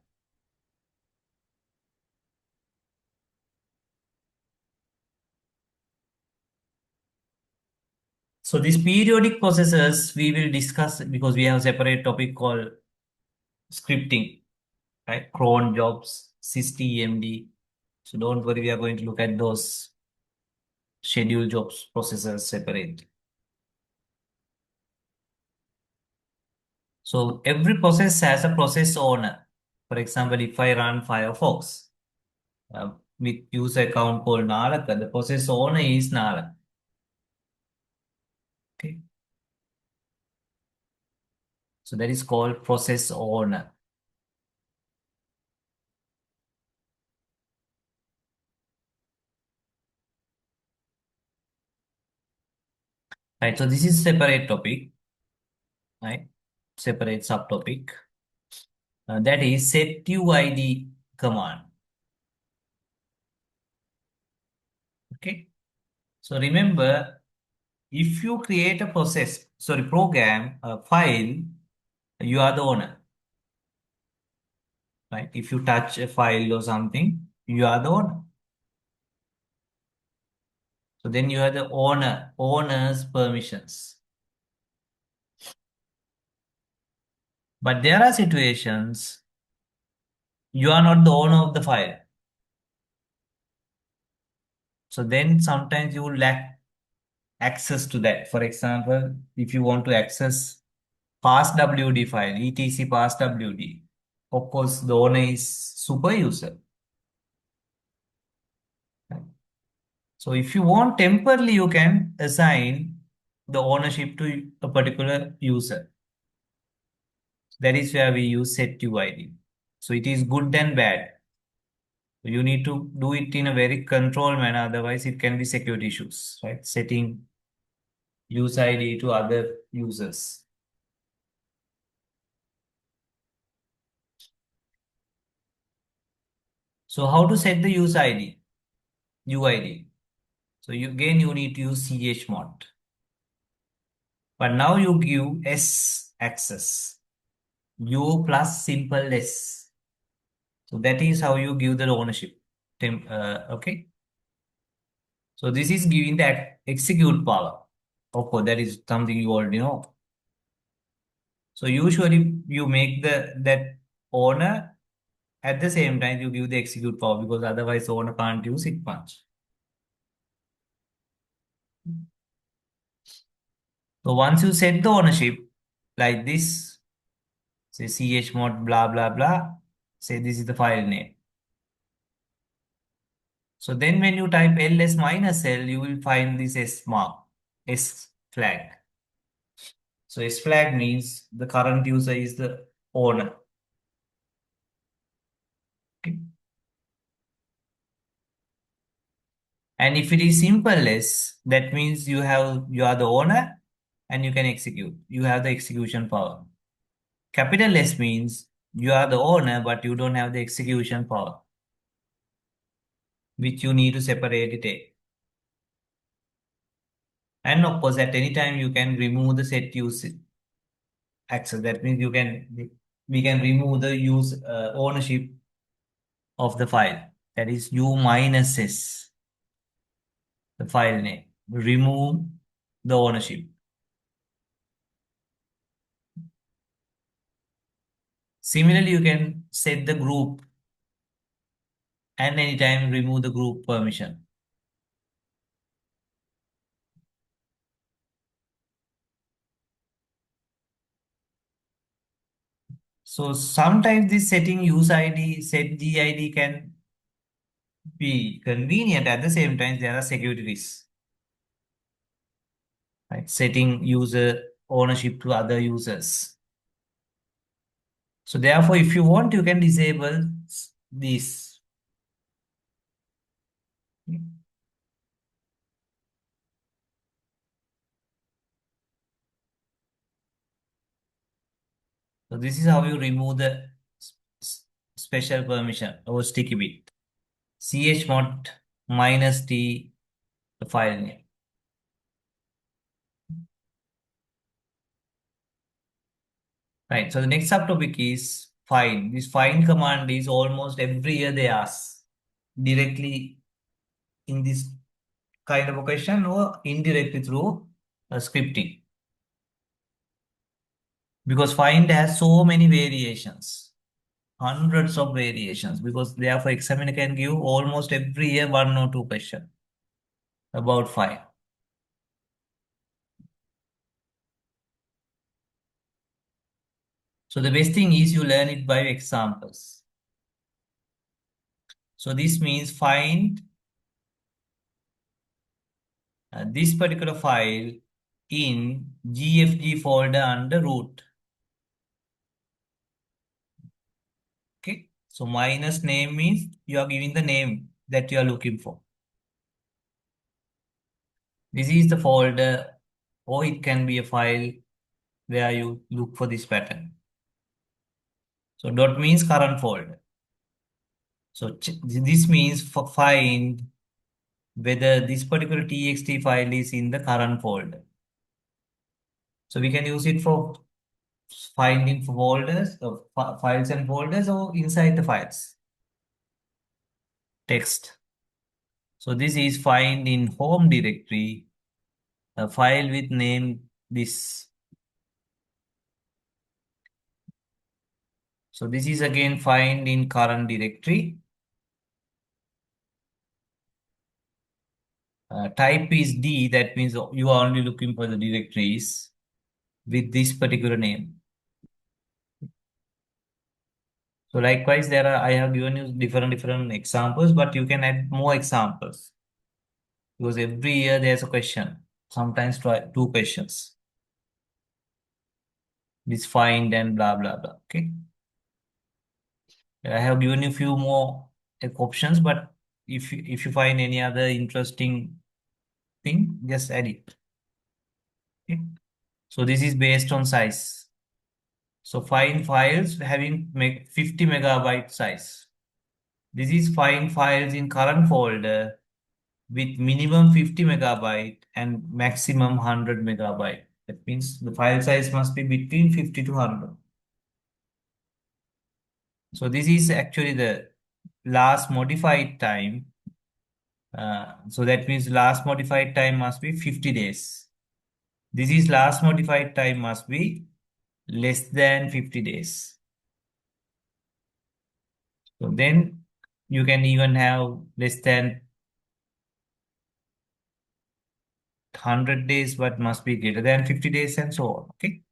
A: So these periodic processes we will discuss because we have a separate topic called scripting, right? Cron jobs, SysTMD. So don't worry, we are going to look at those schedule jobs processes separate. So every process has a process owner. For example, if I run Firefox with user account called Nalaka, the process owner is Nalaka. Okay. So that is called process owner. Right. So this is separate topic, right? Separate subtopic. That is set UID command. Okay. So remember, if you create a program, a file, you are the owner, right? If you touch a file or something, you are the owner. So then you are the owner's permissions. But there are situations you are not the owner of the file. So then sometimes you will lack access to that. For example, if you want to access passwd file, etc passwd, of course, the owner is super user. So if you want temporarily, you can assign the ownership to a particular user. That is where we use set UID. So it is good and bad. You need to do it in a very controlled manner, otherwise it can be security issues, right? Setting use ID to other users. So how to set the use ID, UID? So you need to use chmod. But now you give S access, U plus simple S. So that is how you give the ownership. Okay. So this is giving the execute power. Of course, that is something you already know. So usually you make the that owner at the same time you give the execute power because otherwise the owner can't use it much. So once you set the ownership like this, say chmod blah blah blah, say this is the file name. So then when you type ls minus l, you will find this s mark, s flag. So s flag means the current user is the owner. Okay. And if it is simple less, that means you are the owner and you can execute. You have the execution power. Capital S means you are the owner, but you don't have the execution power, which you need to separate it. And of course, at any time you can remove the set use access. That means we can remove the use ownership of the file. That is U minus S, the file name. Remove the ownership. Similarly, you can set the group and anytime remove the group permission. So sometimes this setting use ID, set GID can be convenient, at the same time, there are security risks, right? Setting user ownership to other users. So therefore, if you want, you can disable this. So this is how you remove the special permission or sticky bit. chmod minus t, the file name. Right. So the next subtopic is find. This find command is almost every year they ask directly in this kind of a question or indirectly through scripting. Because find has so many variations, hundreds of variations, because therefore examiner can give almost every year one or two questions about find. So the best thing is you learn it by examples. So this means find this particular file in GFG folder under root. Okay. So minus name means you are giving the name that you are looking for. This is the folder, or it can be a file where you look for this pattern. So dot means current folder. So this means for find whether this particular txt file is in the current folder. So we can use it for finding folders of files and folders or inside the files. Text. So this is find in home directory, a file with name this. So this is again find in current directory. Type is D, that means you are only looking for the directories with this particular name. So likewise, I have given you different examples, but you can add more examples because every year there's a question, sometimes two questions. This find and blah blah blah. Okay, I have given you a few more options, but if you find any other interesting thing, just add it. Okay? So this is based on size. So find files having make 50 megabyte size. This is find files in current folder with minimum 50 megabyte and maximum 100 megabyte. That means the file size must be between 50 to 100. So this is actually the last modified time. So that means last modified time must be 50 days. This is last modified time must be less than 50 days. So then you can even have less than 100 days, but must be greater than 50 days and so on. Okay.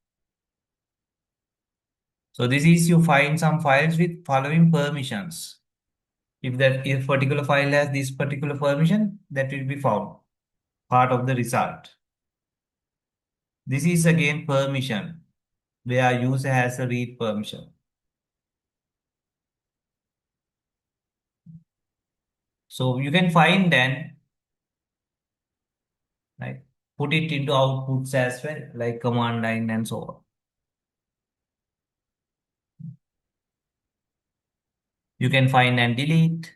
A: So this is you find some files with following permissions. If particular file has this particular permission, that will be found part of the result. This is again permission where user has a read permission. So you can find then, like, put it into outputs as well, like command line and so on. You can find and delete,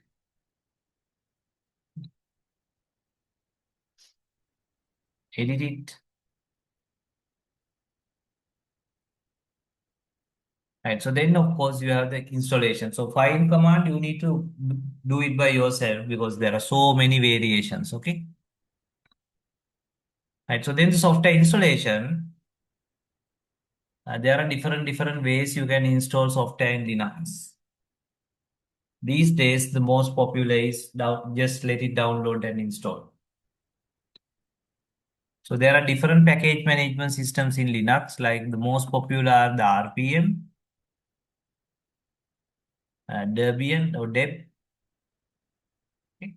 A: edit it. Right. So then of course you have the installation. So find command, you need to do it by yourself because there are so many variations. Okay. Right. So then the software installation, there are different ways you can install software in Linux. These days, the most popular is just let it download and install. So there are different package management systems in Linux, like the most popular are the RPM, Debian or Deb. Okay.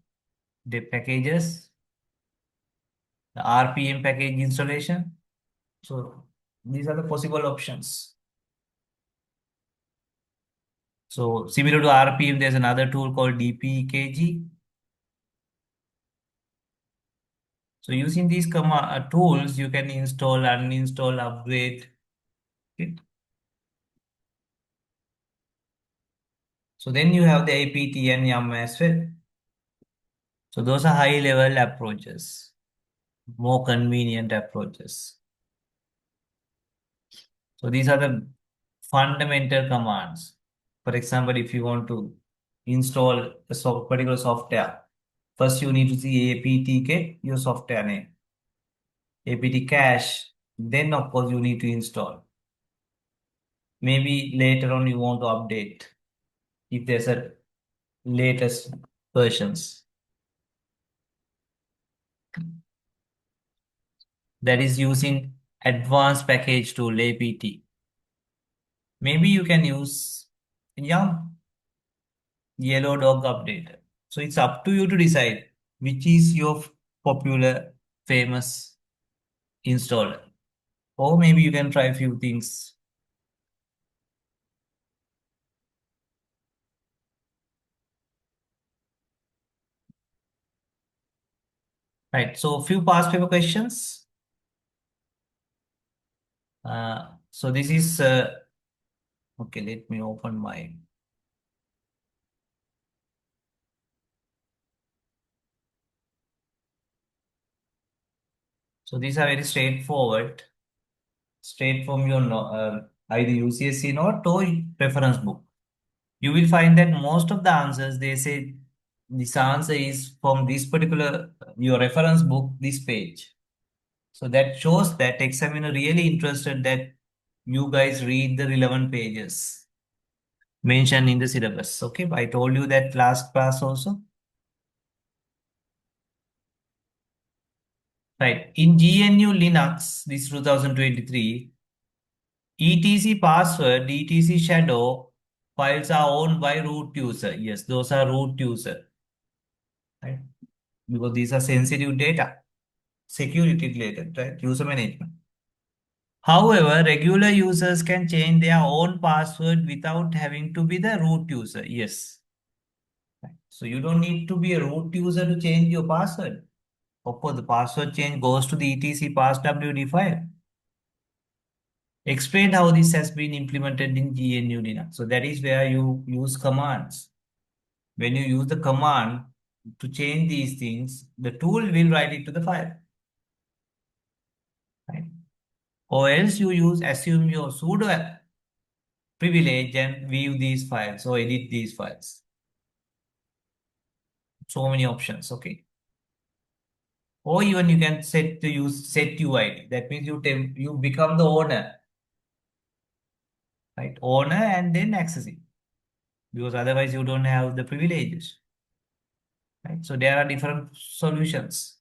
A: the packages, the RPM package installation. So these are the possible options. So similar to RPM, there's another tool called DPKG. So using these tools, you can install, uninstall, upgrade. Okay. So then you have the APT and YUM as well. So those are high level approaches, more convenient approaches. So these are the fundamental commands. For example, if you want to install a particular software, first you need to see apt get your software name, apt cache, then of course you need to install. Maybe later on you want to update if there's a latest versions. That is using advanced package tool apt. Maybe you can use YUM, yellow dog updater. So it's up to you to decide which is your popular, famous installer. Or maybe you can try a few things. Right. So a few past paper questions. So this is okay. Let me open my. So these are very straightforward, straight from your either UCSC note or reference book. You will find that most of the answers they say this answer is from this particular your reference book, this page. So that shows that examiner really interested that you guys read the relevant pages mentioned in the syllabus. Okay, I told you that last class also. Right. In GNU Linux, this 2023, etc password, etc shadow files are owned by root user. Yes, those are root user. Right. Because these are sensitive data, security related, right? User management. However, regular users can change their own password without having to be the root user. Yes. So you don't need to be a root user to change your password. Of course, the password change goes to the etc passwd file. Explain how this has been implemented in GNU Linux. So that is where you use commands. When you use the command to change these things, the tool will write it to the file. Right? Or else you use assume your sudo privilege and view these files or edit these files. So many options, okay. Or even you can set to use set UID. That means you become the owner, right? Owner and then access it because otherwise you don't have the privileges, right? So there are different solutions,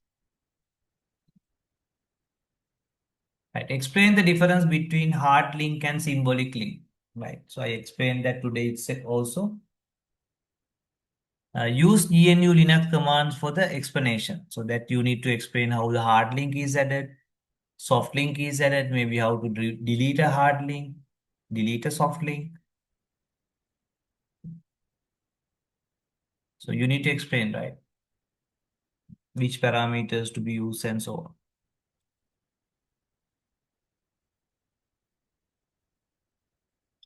A: right? Explain the difference between hard link and symbolic link, right? So I explained that today itself also. Use GNU Linux commands for the explanation. So that you need to explain how the hard link is added, soft link is added, maybe how to delete a hard link, delete a soft link. So you need to explain, right? Which parameters to be used and so on.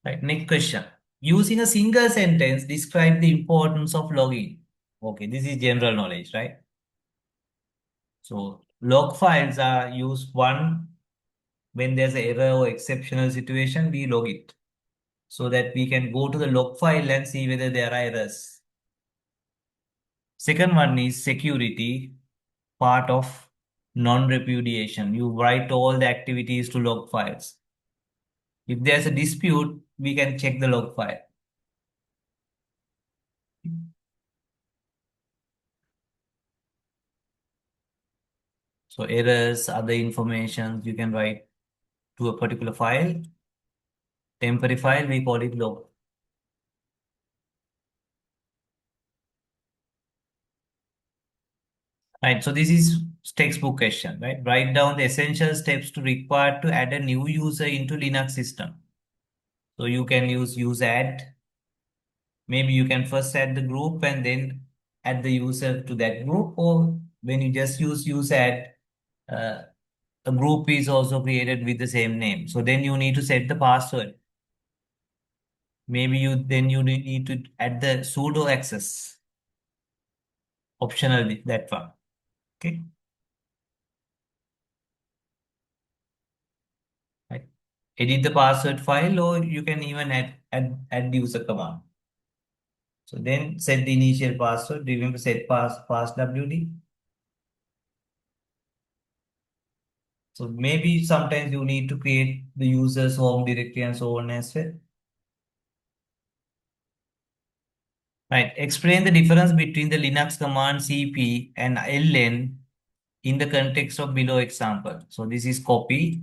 A: Right. Next question. Using a single sentence, describe the importance of logging. Okay, this is general knowledge, right? So log files are used one when there's an error or exceptional situation, we log it so that we can go to the log file and see whether there are errors. Second one is security, part of non-repudiation. You write all the activities to log files. If there's a dispute, we can check the log file. So errors, other information you can write to a particular file. Temporary file, we call it log. Right. So this is textbook question, right? Write down the essential steps to required to add a new user into Linux system. So you can use add. Maybe you can first add the group and then add the user to that group, or when you just use add, uh, a group is also created with the same name. So then you need to set the password. Maybe you need to add the sudo access optional that one. Okay. Right. Edit the password file, or you can even add user command. So then set the initial password. Remember set pass WD. So maybe sometimes you need to create the user's home directory and so on as well. Right. Explain the difference between the Linux command cp and ln in the context of below example. So this is copy.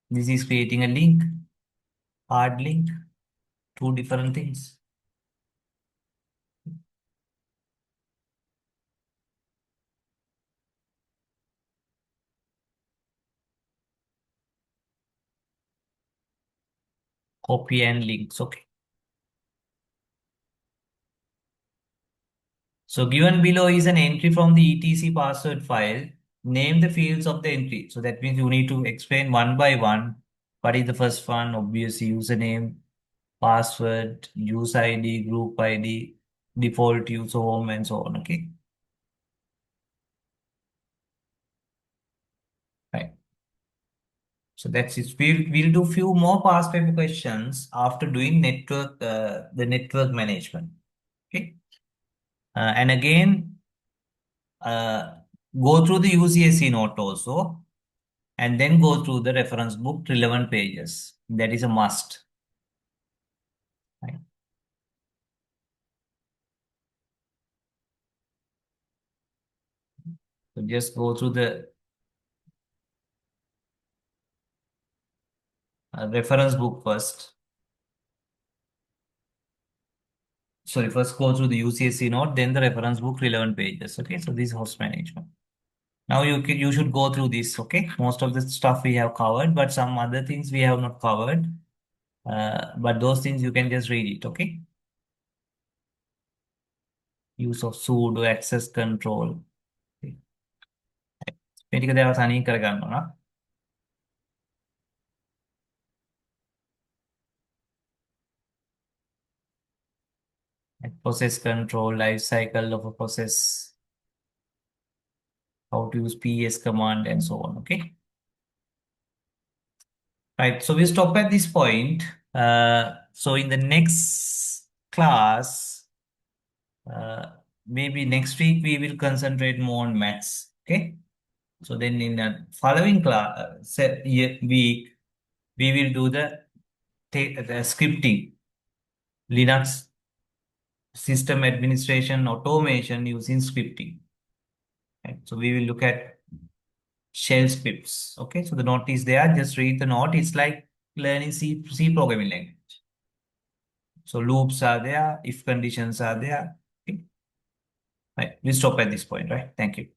A: This is creating a link, hard link, two different things. Copy and links. Okay. So given below is an entry from the etc password file. Name the fields of the entry. So that means you need to explain one by one. What is the first one? Obviously, username, password, use ID, group ID, default use home, and so on. Okay. Right. So that's it. We'll do few more past paper questions after doing the network management. Okay. And again, uh, go through the UCSC note also, and then go through the reference book relevant pages. That is a must. Right? So just go through the reference book first. Sorry, first go through the UCSC note, then the reference book relevant pages. Okay, so this is host management. Now you should go through this. Okay, most of the stuff we have covered, but some other things we have not covered. But those things you can just read it. Okay, use of sudo access control. Okay. මේ ටික දේවල් තනියෙන් කරගන්න ඕන. Like process control, life cycle of a process, how to use PS command, and so on. Okay. Right. So we stop at this point. So in the next class, uh, maybe next week we will concentrate more on maths. Okay. So then in the following class, week, we will do the scripting, Linux system administration automation using scripting. Right? So we will look at shell scripts. Okay, so the note is there. Just read the note. It's like learning C programming language. So loops are there, if conditions are there. Okay. Right. We stop at this point, right? Thank you.